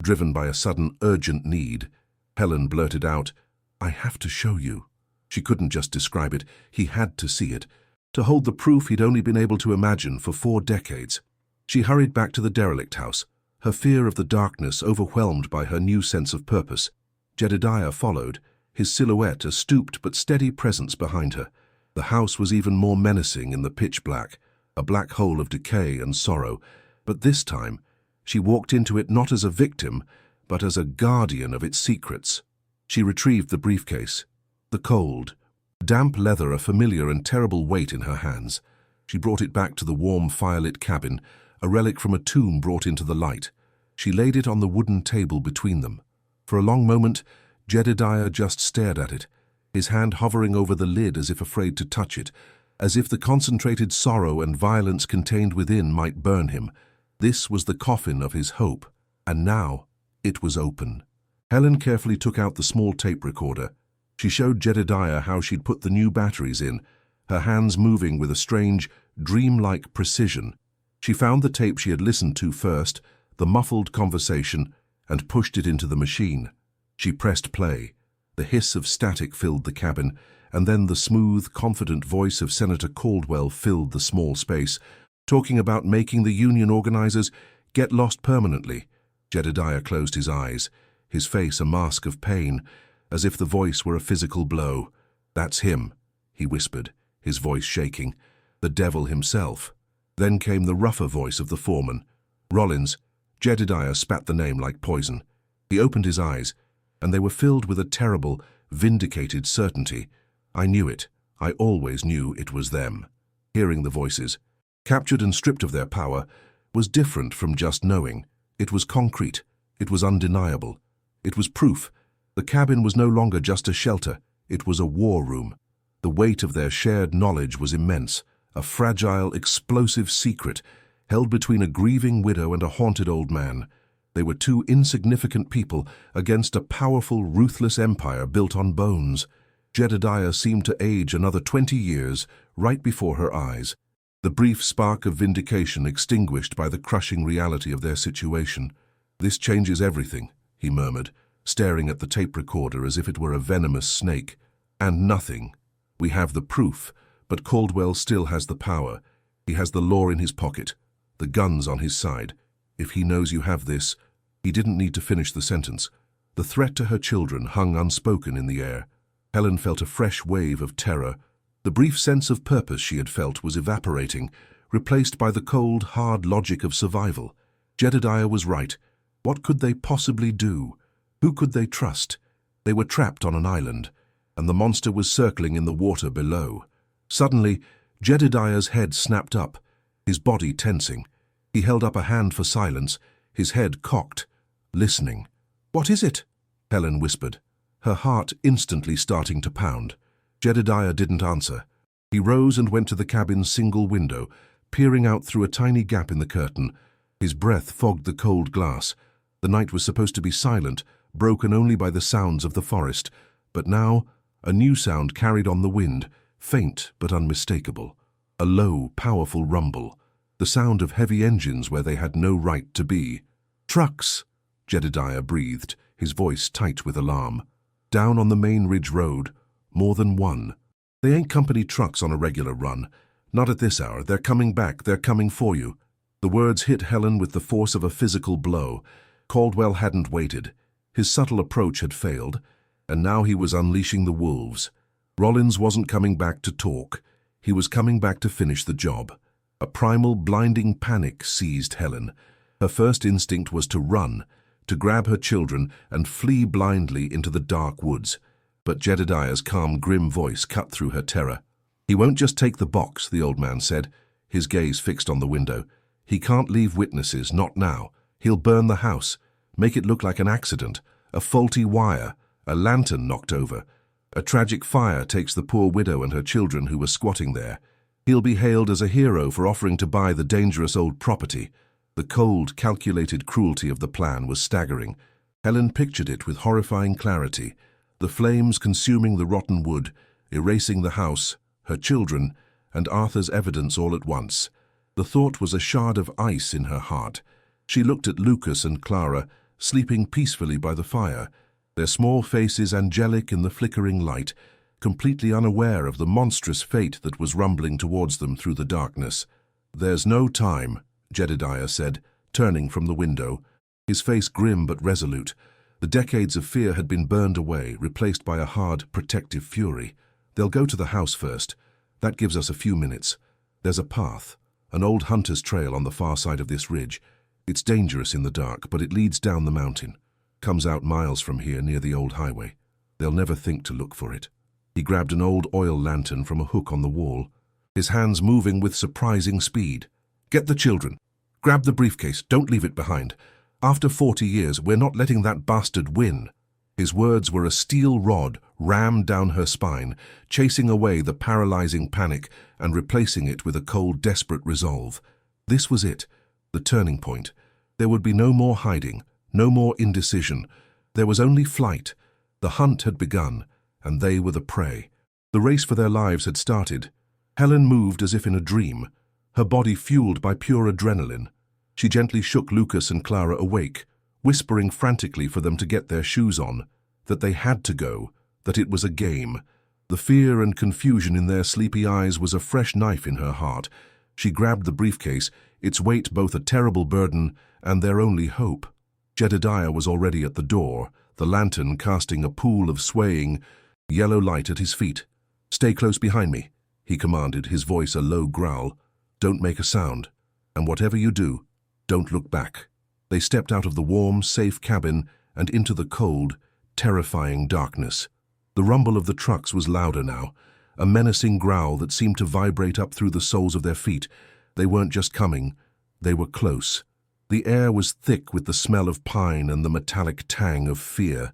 Driven by a sudden, urgent need, Helen blurted out, "I have to show you." She couldn't just describe it, he had to see it, to hold the proof he'd only been able to imagine for 4 decades. She hurried back to the derelict house, her fear of the darkness overwhelmed by her new sense of purpose. Jedediah followed, his silhouette a stooped but steady presence behind her. The house was even more menacing in the pitch black, a black hole of decay and sorrow, but this time she walked into it not as a victim, but as a guardian of its secrets. She retrieved the briefcase, the cold, damp leather a familiar and terrible weight in her hands. She brought it back to the warm, firelit cabin, a relic from a tomb brought into the light. She laid it on the wooden table between them. For a long moment, Jedediah just stared at it, his hand hovering over the lid as if afraid to touch it, as if the concentrated sorrow and violence contained within might burn him. This was the coffin of his hope, and now it was open. Helen carefully took out the small tape recorder. She showed Jedediah how she'd put the new batteries in, her hands moving with a strange, dreamlike precision. She found the tape she had listened to first, the muffled conversation, and pushed it into the machine. She pressed play. The hiss of static filled the cabin, and then the smooth, confident voice of Senator Caldwell filled the small space, talking about making the union organizers get lost permanently. Jedediah closed his eyes, his face a mask of pain, as if the voice were a physical blow. "That's him," he whispered, his voice shaking. "The devil himself." Then came the rougher voice of the foreman. "Rollins." Jedediah spat the name like poison. He opened his eyes, and they were filled with a terrible, vindicated certainty. "I knew it. I always knew it was them." Hearing the voices, captured and stripped of their power, was different from just knowing. It was concrete. It was undeniable. It was proof. The cabin was no longer just a shelter. It was a war room. The weight of their shared knowledge was immense, a fragile, explosive secret held between a grieving widow and a haunted old man. They were 2 insignificant people against a powerful, ruthless empire built on bones. Jedediah seemed to age another 20 years right before her eyes, the brief spark of vindication extinguished by the crushing reality of their situation. "This changes everything," he murmured, staring at the tape recorder as if it were a venomous snake. "And nothing. We have the proof, but Caldwell still has the power. He has the law in his pocket, the guns on his side. If he knows you have this..." He didn't need to finish the sentence. The threat to her children hung unspoken in the air. Helen felt a fresh wave of terror. The brief sense of purpose she had felt was evaporating, replaced by the cold, hard logic of survival. Jedediah was right. What could they possibly do? Who could they trust? They were trapped on an island, and the monster was circling in the water below. Suddenly, Jedediah's head snapped up, his body tensing. He held up a hand for silence, his head cocked, listening. "What is it?" Helen whispered, her heart instantly starting to pound. Jedediah didn't answer. He rose and went to the cabin's single window, peering out through a tiny gap in the curtain. His breath fogged the cold glass. The night was supposed to be silent, broken only by the sounds of the forest, but now a new sound carried on the wind, faint but unmistakable. A low, powerful rumble, the sound of heavy engines where they had no right to be. "Trucks!" Jedediah breathed, his voice tight with alarm. "Down on the main ridge road, more than one. They ain't company trucks on a regular run. Not at this hour. They're coming back. They're coming for you." The words hit Helen with the force of a physical blow. Caldwell hadn't waited. His subtle approach had failed, and now he was unleashing the wolves. Rollins wasn't coming back to talk. He was coming back to finish the job. A primal, blinding panic seized Helen. Her first instinct was to run, to grab her children and flee blindly into the dark woods. But Jedediah's calm, grim voice cut through her terror. "He won't just take the box," the old man said, his gaze fixed on the window. "He can't leave witnesses, not now. He'll burn the house, make it look like an accident, a faulty wire, a lantern knocked over. A tragic fire takes the poor widow and her children who were squatting there. He'll be hailed as a hero for offering to buy the dangerous old property." The cold, calculated cruelty of the plan was staggering. Helen pictured it with horrifying clarity. The flames consuming the rotten wood, erasing the house, her children, and Arthur's evidence all at once. The thought was a shard of ice in her heart. She looked at Lucas and Clara, sleeping peacefully by the fire, their small faces angelic in the flickering light, completely unaware of the monstrous fate that was rumbling towards them through the darkness. "There's no time," Jedediah said, turning from the window, his face grim but resolute. The decades of fear had been burned away, replaced by a hard, protective fury. "They'll go to the house first. That gives us a few minutes. There's a path, an old hunter's trail on the far side of this ridge. It's dangerous in the dark, but it leads down the mountain. Comes out miles from here near the old highway. They'll never think to look for it." He grabbed an old oil lantern from a hook on the wall, his hands moving with surprising speed. "Get the children. Grab the briefcase. Don't leave it behind. After 40 years, we're not letting that bastard win." His words were a steel rod rammed down her spine, chasing away the paralyzing panic and replacing it with a cold, desperate resolve. This was it, the turning point. There would be no more hiding, no more indecision. There was only flight. The hunt had begun, and they were the prey. The race for their lives had started. Helen moved as if in a dream, her body fueled by pure adrenaline. She gently shook Lucas and Clara awake, whispering frantically for them to get their shoes on, that they had to go, that it was a game. The fear and confusion in their sleepy eyes was a fresh knife in her heart. She grabbed the briefcase, its weight both a terrible burden and their only hope. Jedediah was already at the door, the lantern casting a pool of swaying, yellow light at his feet. "Stay close behind me," he commanded, his voice a low growl. "Don't make a sound, and whatever you do, don't look back." They stepped out of the warm, safe cabin and into the cold, terrifying darkness. The rumble of the trucks was louder now, a menacing growl that seemed to vibrate up through the soles of their feet. They weren't just coming, they were close. The air was thick with the smell of pine and the metallic tang of fear.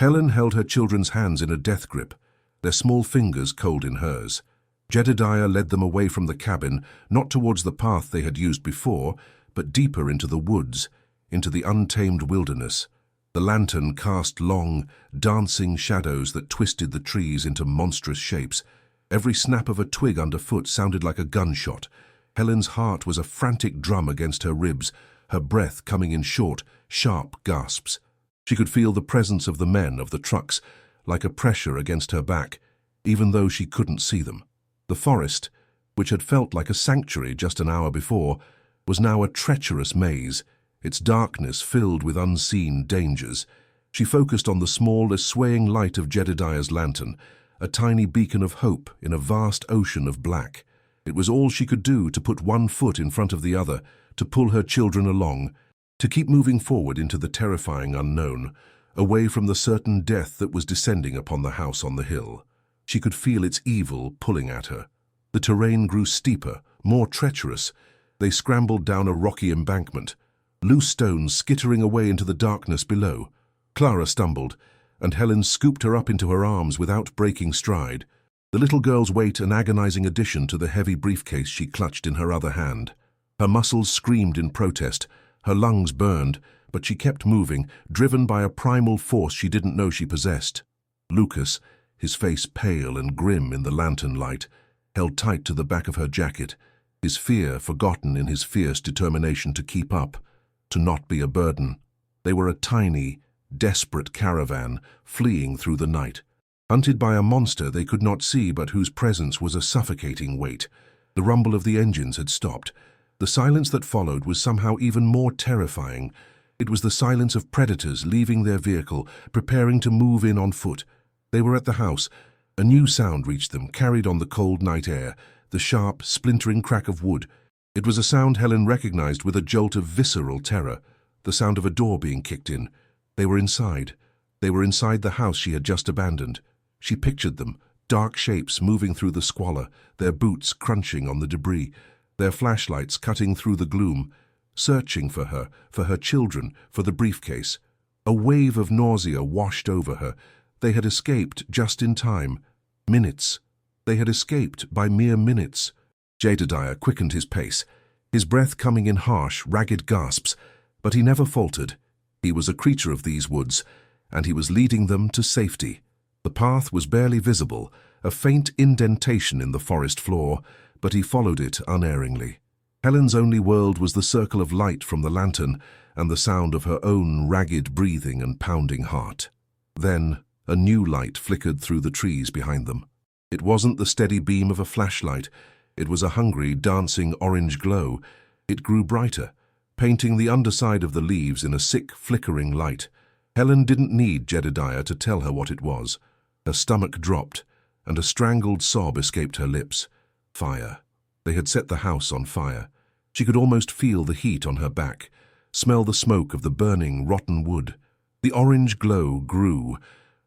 Helen held her children's hands in a death grip, their small fingers cold in hers. Jedediah led them away from the cabin, not towards the path they had used before, but deeper into the woods, into the untamed wilderness. The lantern cast long, dancing shadows that twisted the trees into monstrous shapes. Every snap of a twig underfoot sounded like a gunshot. Helen's heart was a frantic drum against her ribs, her breath coming in short, sharp gasps. She could feel the presence of the men, of the trucks, like a pressure against her back, even though she couldn't see them. The forest, which had felt like a sanctuary just an hour before, was now a treacherous maze, its darkness filled with unseen dangers. She focused on the small, swaying light of Jedediah's lantern, a tiny beacon of hope in a vast ocean of black. It was all she could do to put one foot in front of the other, to pull her children along, to keep moving forward into the terrifying unknown, away from the certain death that was descending upon the house on the hill. She could feel its evil pulling at her. The terrain grew steeper, more treacherous. They scrambled down a rocky embankment, loose stones skittering away into the darkness below. Clara stumbled, and Helen scooped her up into her arms without breaking stride, the little girl's weight an agonizing addition to the heavy briefcase she clutched in her other hand. Her muscles screamed in protest, her lungs burned, but she kept moving, driven by a primal force she didn't know she possessed. Lucas, his face pale and grim in the lantern light, held tight to the back of her jacket, his fear forgotten in his fierce determination to keep up, to not be a burden. They were a tiny, desperate caravan fleeing through the night, hunted by a monster they could not see but whose presence was a suffocating weight. The rumble of the engines had stopped. The silence that followed was somehow even more terrifying. It was the silence of predators leaving their vehicle, preparing to move in on foot. They were at the house. A new sound reached them, carried on the cold night air, the sharp, splintering crack of wood. It was a sound Helen recognized with a jolt of visceral terror, the sound of a door being kicked in. They were inside. They were inside the house she had just abandoned. She pictured them, dark shapes moving through the squalor, their boots crunching on the debris, their flashlights cutting through the gloom, searching for her children, for the briefcase. A wave of nausea washed over her. They had escaped just in time. Minutes. They had escaped by mere minutes. Jedediah quickened his pace, his breath coming in harsh, ragged gasps, but he never faltered. He was a creature of these woods, and he was leading them to safety. The path was barely visible, a faint indentation in the forest floor, but he followed it unerringly. Helen's only world was the circle of light from the lantern and the sound of her own ragged breathing and pounding heart. Then A new light flickered through the trees behind them. It wasn't the steady beam of a flashlight. It was a hungry, dancing orange glow. It grew brighter, painting the underside of the leaves in a sick, flickering light. Helen didn't need Jedediah to tell her what it was. Her stomach dropped, and a strangled sob escaped her lips. Fire. They had set the house on fire. She could almost feel the heat on her back, smell the smoke of the burning, rotten wood. The orange glow grew,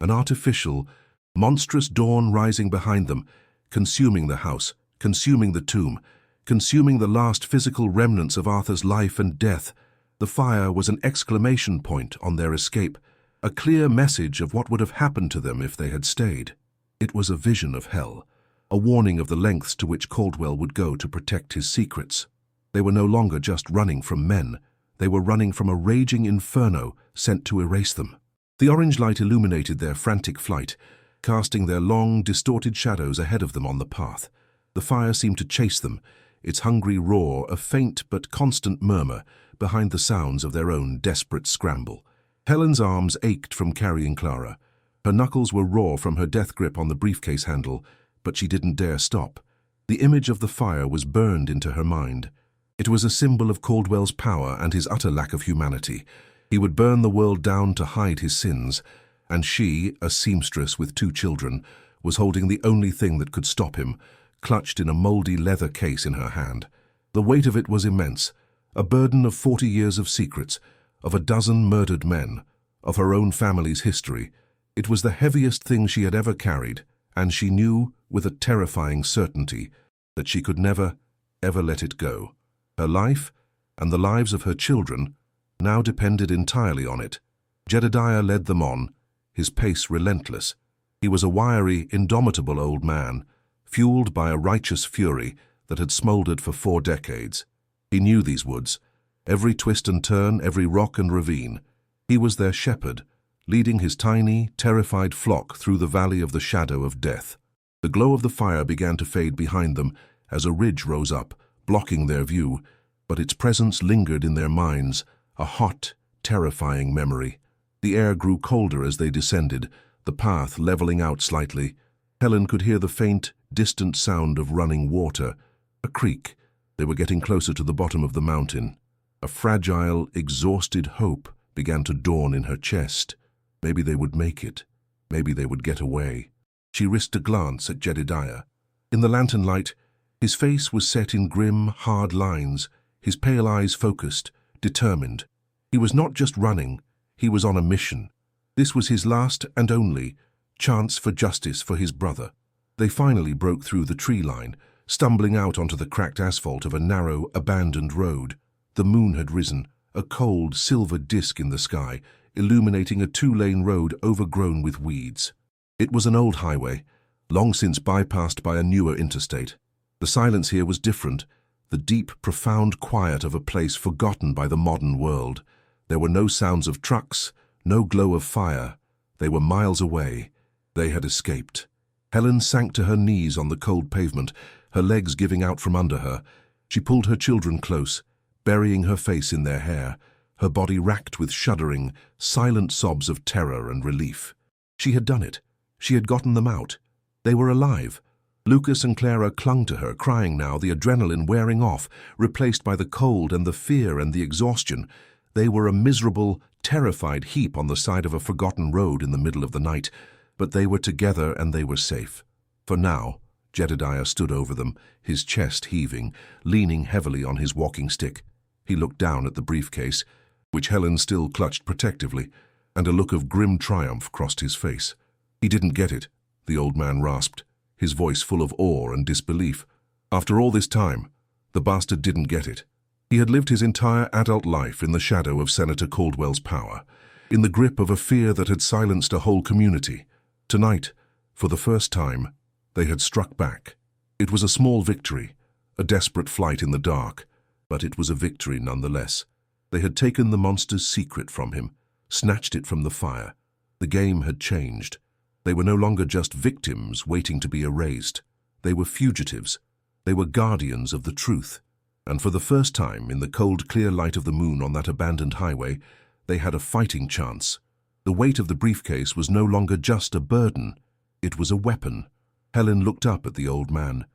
an artificial, monstrous dawn rising behind them, consuming the house, consuming the tomb, consuming the last physical remnants of Arthur's life and death. The fire was an exclamation point on their escape, a clear message of what would have happened to them if they had stayed. It was a vision of hell, a warning of the lengths to which Caldwell would go to protect his secrets. They were no longer just running from men. They were running from a raging inferno sent to erase them. The orange light illuminated their frantic flight, casting their long, distorted shadows ahead of them on the path. The fire seemed to chase them, its hungry roar a faint but constant murmur behind the sounds of their own desperate scramble. Helen's arms ached from carrying Clara. Her knuckles were raw from her death grip on the briefcase handle, but she didn't dare stop. The image of the fire was burned into her mind. It was a symbol of Caldwell's power and his utter lack of humanity. He would burn the world down to hide his sins, and she, a seamstress with 2 children, was holding the only thing that could stop him, clutched in a mouldy leather case in her hand. The weight of it was immense, a burden of 40 years of secrets, of a dozen murdered men, of her own family's history. It was the heaviest thing she had ever carried, and she knew, with a terrifying certainty, that she could never, ever let it go. Her life, and the lives of her children, now depended entirely on it. Jedediah led them on, his pace relentless. He was a wiry, indomitable old man, fueled by a righteous fury that had smoldered for 4 decades. He knew these woods, every twist and turn, every rock and ravine. He was their shepherd, leading his tiny, terrified flock through the valley of the shadow of death. The glow of the fire began to fade behind them as a ridge rose up, blocking their view, but its presence lingered in their minds, a hot, terrifying memory. The air grew colder as they descended, the path leveling out slightly. Helen could hear the faint, distant sound of running water, a creek. They were getting closer to the bottom of the mountain. A fragile, exhausted hope began to dawn in her chest. Maybe they would make it. Maybe they would get away. She risked a glance at Jedediah. In the lantern light, his face was set in grim, hard lines, his pale eyes focused, determined. He was not just running, he was on a mission. This was his last and only chance for justice for his brother. They finally broke through the tree line, stumbling out onto the cracked asphalt of a narrow, abandoned road. The moon had risen, a cold, silver disk in the sky, illuminating a 2-lane road overgrown with weeds. It was an old highway, long since bypassed by a newer interstate. The silence here was different, the deep, profound quiet of a place forgotten by the modern world. There were no sounds of trucks, no glow of fire. They were miles away. They had escaped. Helen sank to her knees on the cold pavement, her legs giving out from under her. She pulled her children close, burying her face in their hair, her body racked with shuddering, silent sobs of terror and relief. She had done it. She had gotten them out. They were alive. Lucas and Clara clung to her, crying now, the adrenaline wearing off, replaced by the cold and the fear and the exhaustion. They were a miserable, terrified heap on the side of a forgotten road in the middle of the night, but they were together and they were safe. For now, Jedediah stood over them, his chest heaving, leaning heavily on his walking stick. He looked down at the briefcase, which Helen still clutched protectively, and a look of grim triumph crossed his face. He didn't get it, the old man rasped, his voice full of awe and disbelief. After all this time, the bastard didn't get it. He had lived his entire adult life in the shadow of Senator Caldwell's power, in the grip of a fear that had silenced a whole community. Tonight, for the first time, they had struck back. It was a small victory, a desperate flight in the dark, but it was a victory nonetheless. They had taken the monster's secret from him, snatched it from the fire. The game had changed. They were no longer just victims waiting to be erased. They were fugitives. They were guardians of the truth. And for the first time, in the cold, clear light of the moon on that abandoned highway, they had a fighting chance. The weight of the briefcase was no longer just a burden. It was a weapon. Helen looked up at the old man.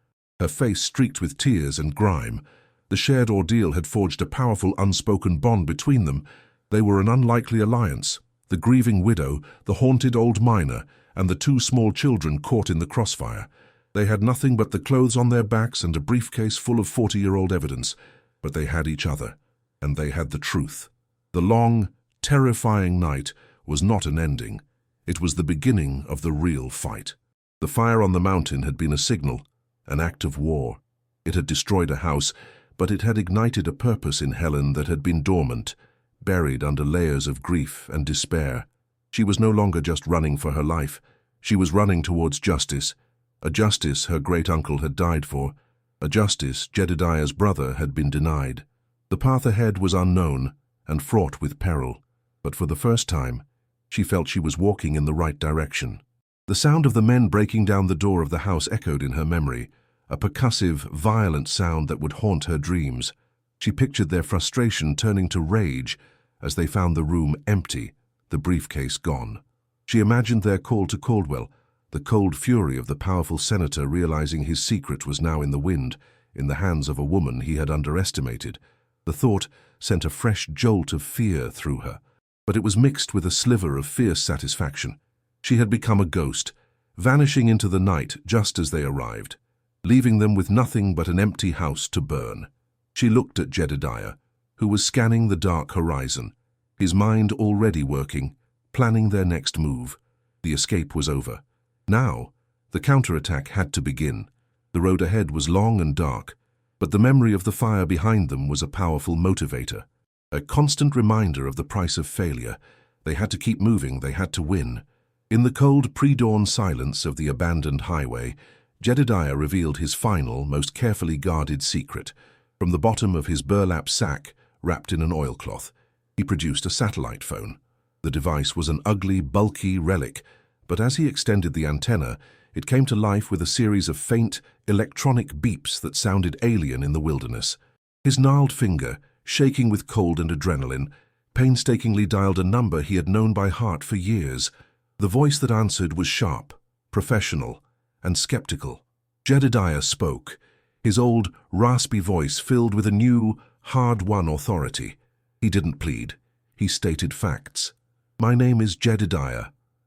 Her face streaked with tears and grime. The shared ordeal had forged a powerful unspoken bond between them. They were an unlikely alliance. The grieving widow, the haunted old miner, and the two small children caught in the crossfire. They had nothing but the clothes on their backs and a briefcase full of 40-year-old evidence. But they had each other, and they had the truth. The long, terrifying night was not an ending. It was the beginning of the real fight. The fire on the mountain had been a signal, an act of war. It had destroyed a house, but it had ignited a purpose in Helen that had been dormant, buried under layers of grief and despair. She was no longer just running for her life. She was running towards justice, a justice her great-uncle had died for, a justice Jedediah's brother had been denied. The path ahead was unknown and fraught with peril, but for the first time, she felt she was walking in the right direction. The sound of the men breaking down the door of the house echoed in her memory, a percussive, violent sound that would haunt her dreams. She pictured their frustration turning to rage as they found the room empty, the briefcase gone. She imagined their call to Caldwell, the cold fury of the powerful senator realizing his secret was now in the wind, in the hands of a woman he had underestimated. The thought sent a fresh jolt of fear through her, but it was mixed with a sliver of fierce satisfaction. She had become a ghost, vanishing into the night just as they arrived, leaving them with nothing but an empty house to burn. She looked at Jedediah, who was scanning the dark horizon, his mind already working, planning their next move. The escape was over. Now, the counterattack had to begin. The road ahead was long and dark, but the memory of the fire behind them was a powerful motivator, a constant reminder of the price of failure. They had to keep moving, they had to win. In the cold pre-dawn silence of the abandoned highway, Jedediah revealed his final, most carefully guarded secret. From the bottom of his burlap sack, wrapped in an oilcloth, he produced a satellite phone. The device was an ugly, bulky relic, but as he extended the antenna, it came to life with a series of faint, electronic beeps that sounded alien in the wilderness. His gnarled finger, shaking with cold and adrenaline, painstakingly dialed a number he had known by heart for years. The voice that answered was sharp, professional, and skeptical. Jedediah spoke, his old, raspy voice filled with a new, hard-won authority. He didn't plead. He stated facts. "My name is Jedediah.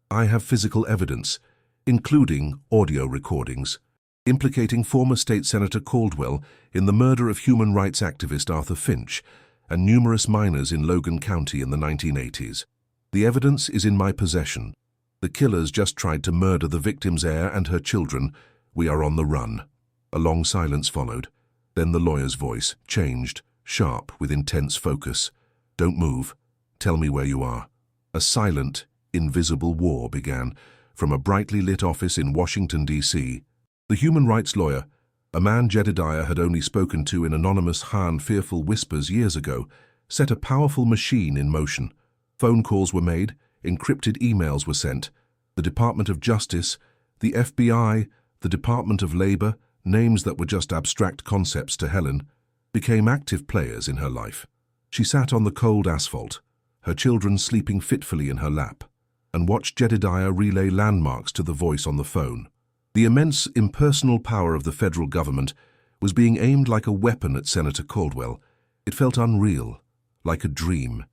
I have physical evidence, including audio recordings, implicating former State Senator Caldwell in the murder of human rights activist Arthur Finch and numerous miners in Logan County in the 1980s. The evidence is in my possession. The killers just tried to murder the victim's heir and her children. We are on the run." A long silence followed. Then the lawyer's voice changed, sharp with intense focus. "Don't move. Tell me where you are." A silent, invisible war began from a brightly lit office in Washington, D.C. The human rights lawyer, a man Jedediah had only spoken to in anonymous fearful whispers years ago, set a powerful machine in motion. Phone calls were made, encrypted emails were sent. The Department of Justice, the FBI, the Department of Labor, names that were just abstract concepts to Helen, became active players in her life. She sat on the cold asphalt, her children sleeping fitfully in her lap, and watched Jedediah relay landmarks to the voice on the phone. The immense impersonal power of the federal government was being aimed like a weapon at Senator Caldwell. It felt unreal, like a dream.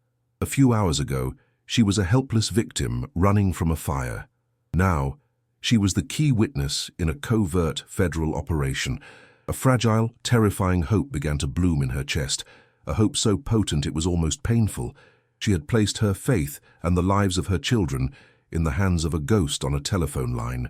A few hours ago, she was a helpless victim running from a fire. Now, she was the key witness in a covert federal operation. A fragile, terrifying hope began to bloom in her chest, a hope so potent it was almost painful. She had placed her faith and the lives of her children in the hands of a ghost on a telephone line.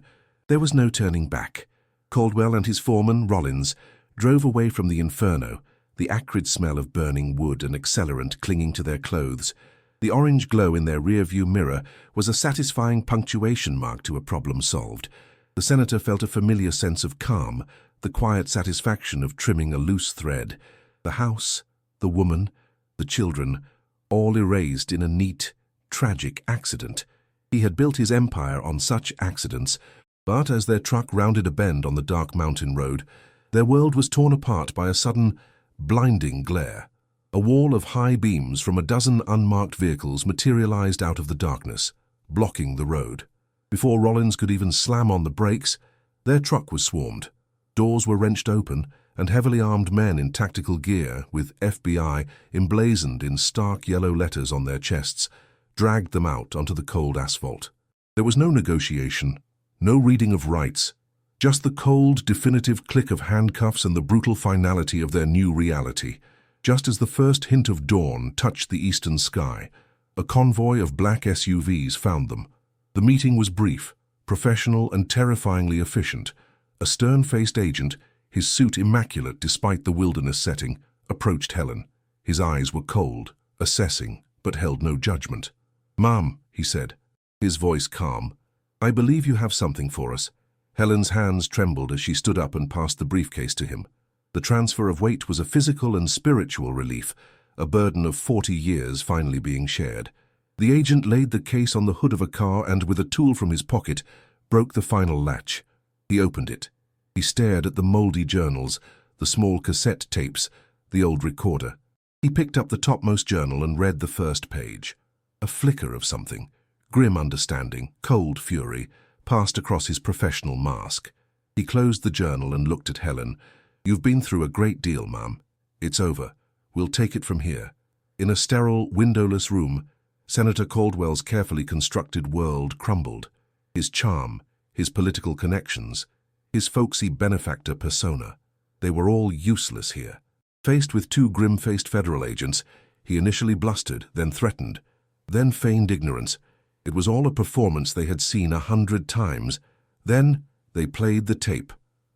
There was no turning back. Caldwell and his foreman, Rollins, drove away from the inferno, the acrid smell of burning wood and accelerant clinging to their clothes. The orange glow in their rearview mirror was a satisfying punctuation mark to a problem solved. The senator felt a familiar sense of calm, the quiet satisfaction of trimming a loose thread. The house, the woman, the children, all erased in a neat, tragic accident. He had built his empire on such accidents, but as their truck rounded a bend on the dark mountain road, their world was torn apart by a sudden, blinding glare. A wall of high beams from a dozen unmarked vehicles materialized out of the darkness. blocking the road. Before Rollins could even slam on the brakes, their truck was swarmed. Doors were wrenched open, and heavily armed men in tactical gear, with FBI emblazoned in stark yellow letters on their chests, dragged them out onto the cold asphalt. There was no negotiation, no reading of rights, just the cold, definitive click of handcuffs and the brutal finality of their new reality. Just as the first hint of dawn touched the eastern sky, a convoy of black SUVs found them. The meeting was brief, professional and terrifyingly efficient. A stern-faced agent, his suit immaculate despite the wilderness setting, approached Helen. His eyes were cold, assessing, but held no judgment. "Ma'am," he said, his voice calm, "I believe you have something for us." Helen's hands trembled as she stood up and passed the briefcase to him. The transfer of weight was a physical and spiritual relief, a burden of 40 years finally being shared. The agent laid the case on the hood of a car and, with a tool from his pocket, broke the final latch. He opened it. He stared at the moldy journals, the small cassette tapes, the old recorder. He picked up the topmost journal and read the first page. A flicker of something, grim understanding, cold fury, passed across his professional mask. He closed the journal and looked at Helen. "You've been through a great deal, ma'am. It's over. We'll take it from here." In a sterile, windowless room, Senator Caldwell's carefully constructed world crumbled. His charm, his political connections, his folksy benefactor persona, they were all useless here. Faced with two grim-faced federal agents, he initially blustered, then threatened, then feigned ignorance. It was all a performance they had seen 100 times. Then they played the tape.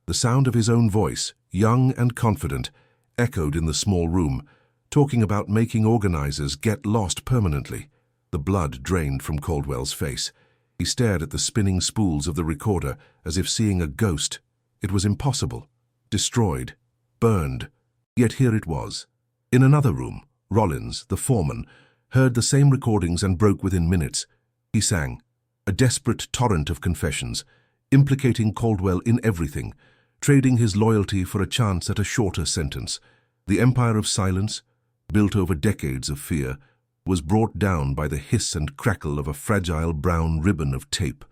The sound of his own voice, young and confident, echoed in the small room, talking about making organizers get lost permanently. The blood drained from Caldwell's face. He stared at the spinning spools of the recorder as if seeing a ghost. It was impossible. Destroyed. Burned. Yet here it was. In another room, Rollins, the foreman, heard the same recordings and broke within minutes. He sang, a desperate torrent of confessions, implicating Caldwell in everything, trading his loyalty for a chance at a shorter sentence. The empire of silence, built over decades of fear, was brought down by the hiss and crackle of a fragile brown ribbon of tape.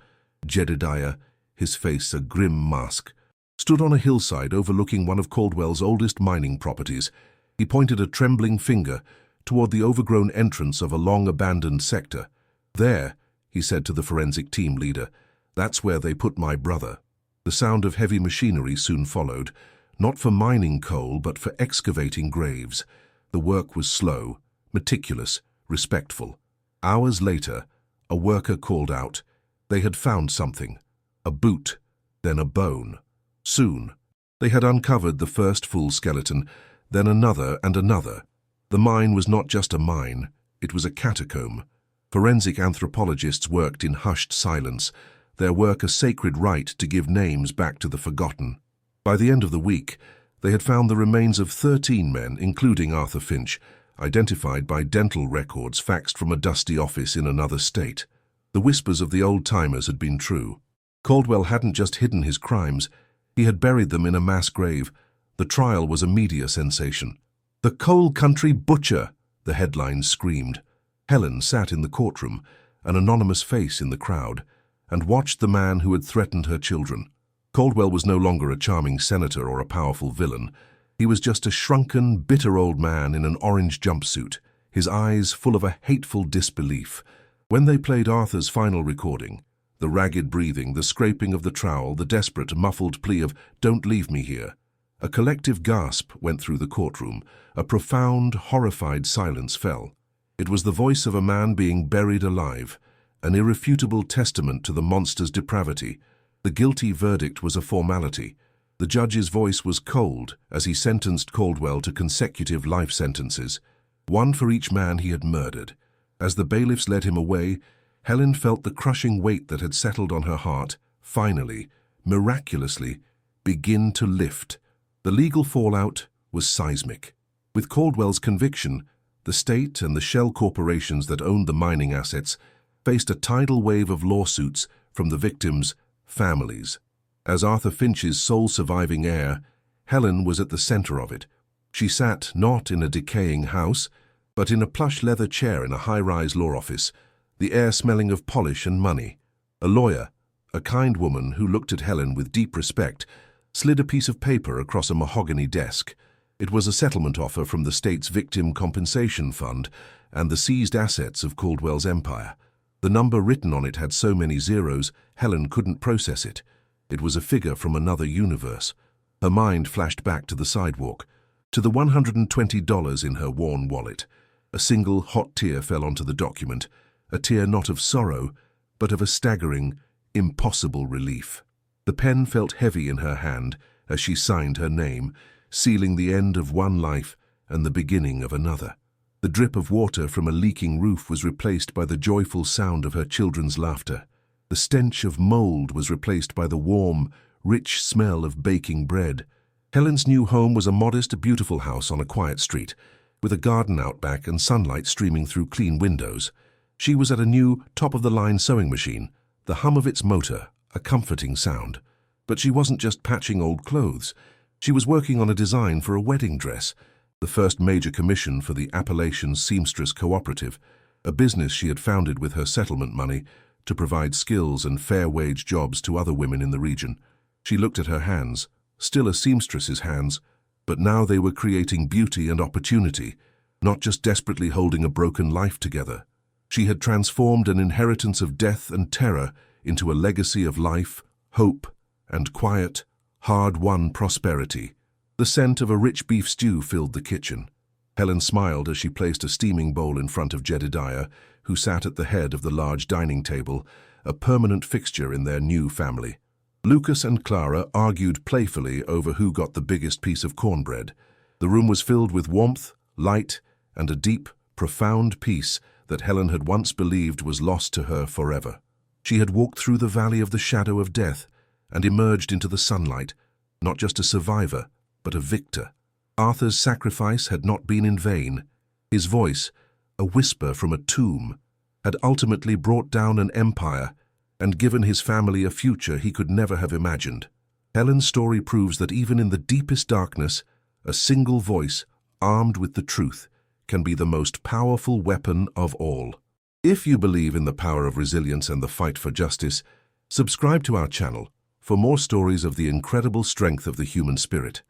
Jedediah, his face a grim mask, stood on a hillside overlooking one of Caldwell's oldest mining properties. He pointed a trembling finger toward the overgrown entrance of a long-abandoned sector. "There," he said to the forensic team leader, "that's where they put my brother." The sound of heavy machinery soon followed, not for mining coal but for excavating graves. The work was slow, meticulous, respectful. Hours later, a worker called out. They had found something. A boot, then a bone. Soon, they had uncovered the first full skeleton, then another and another. The mine was not just a mine, it was a catacomb. Forensic anthropologists worked in hushed silence, their work a sacred right to give names back to the forgotten. By the end of the week, they had found the remains of 13 men, including Arthur Finch, identified by dental records faxed from a dusty office in another state. The whispers of the old-timers had been true. Caldwell hadn't just hidden his crimes, he had buried them in a mass grave. The trial was a media sensation. "The Coal Country Butcher!" the headlines screamed. Helen sat in the courtroom, an anonymous face in the crowd, and watched the man who had threatened her children. Caldwell was no longer a charming senator or a powerful villain. He was just a shrunken, bitter old man in an orange jumpsuit, his eyes full of a hateful disbelief. When they played Arthur's final recording, the ragged breathing, the scraping of the trowel, the desperate, muffled plea of, "Don't leave me here," a collective gasp went through the courtroom. A profound, horrified silence fell. It was the voice of a man being buried alive, an irrefutable testament to the monster's depravity. The guilty verdict was a formality. The judge's voice was cold as he sentenced Caldwell to consecutive life sentences, one for each man he had murdered. As the bailiffs led him away, Helen felt the crushing weight that had settled on her heart, finally, miraculously, begin to lift. The legal fallout was seismic. With Caldwell's conviction, the state and the shell corporations that owned the mining assets faced a tidal wave of lawsuits from the victims' families. As Arthur Finch's sole surviving heir, Helen was at the center of it. She sat not in a decaying house, but in a plush leather chair in a high-rise law office. the air smelling of polish and money. A lawyer, a kind woman who looked at Helen with deep respect, slid a piece of paper across a mahogany desk. It was a settlement offer from the state's Victim Compensation Fund and the seized assets of Caldwell's empire. The number written on it had so many zeros, Helen couldn't process it. It was a figure from another universe. Her mind flashed back to the sidewalk, to the $120 in her worn wallet. A single hot tear fell onto the document, a tear not of sorrow, but of a staggering, impossible relief. The pen felt heavy in her hand as she signed her name, sealing the end of one life and the beginning of another. The drip of water from a leaking roof was replaced by the joyful sound of her children's laughter. The stench of mold was replaced by the warm, rich smell of baking bread. Helen's new home was a modest, beautiful house on a quiet street, with a garden out back and sunlight streaming through clean windows. She was at a new, top-of-the-line sewing machine, the hum of its motor, a comforting sound. But she wasn't just patching old clothes. She was working on a design for a wedding dress, the first major commission for the Appalachian Seamstress Cooperative, a business she had founded with her settlement money to provide skills and fair-wage jobs to other women in the region. She looked at her hands, still a seamstress's hands, but now they were creating beauty and opportunity, not just desperately holding a broken life together. She had transformed an inheritance of death and terror into a legacy of life, hope, and quiet, hard-won prosperity. The scent of a rich beef stew filled the kitchen. Helen smiled as she placed a steaming bowl in front of Jedediah, who sat at the head of the large dining table, a permanent fixture in their new family. Lucas and Clara argued playfully over who got the biggest piece of cornbread. The room was filled with warmth, light, and a deep, profound peace that Helen had once believed was lost to her forever. She had walked through the valley of the shadow of death and emerged into the sunlight, not just a survivor, but a victor. Arthur's sacrifice had not been in vain. His voice, a whisper from a tomb, had ultimately brought down an empire and given his family a future he could never have imagined. Helen's story proves that even in the deepest darkness, a single voice, armed with the truth, can be the most powerful weapon of all. If you believe in the power of resilience and the fight for justice, subscribe to our channel for more stories of the incredible strength of the human spirit.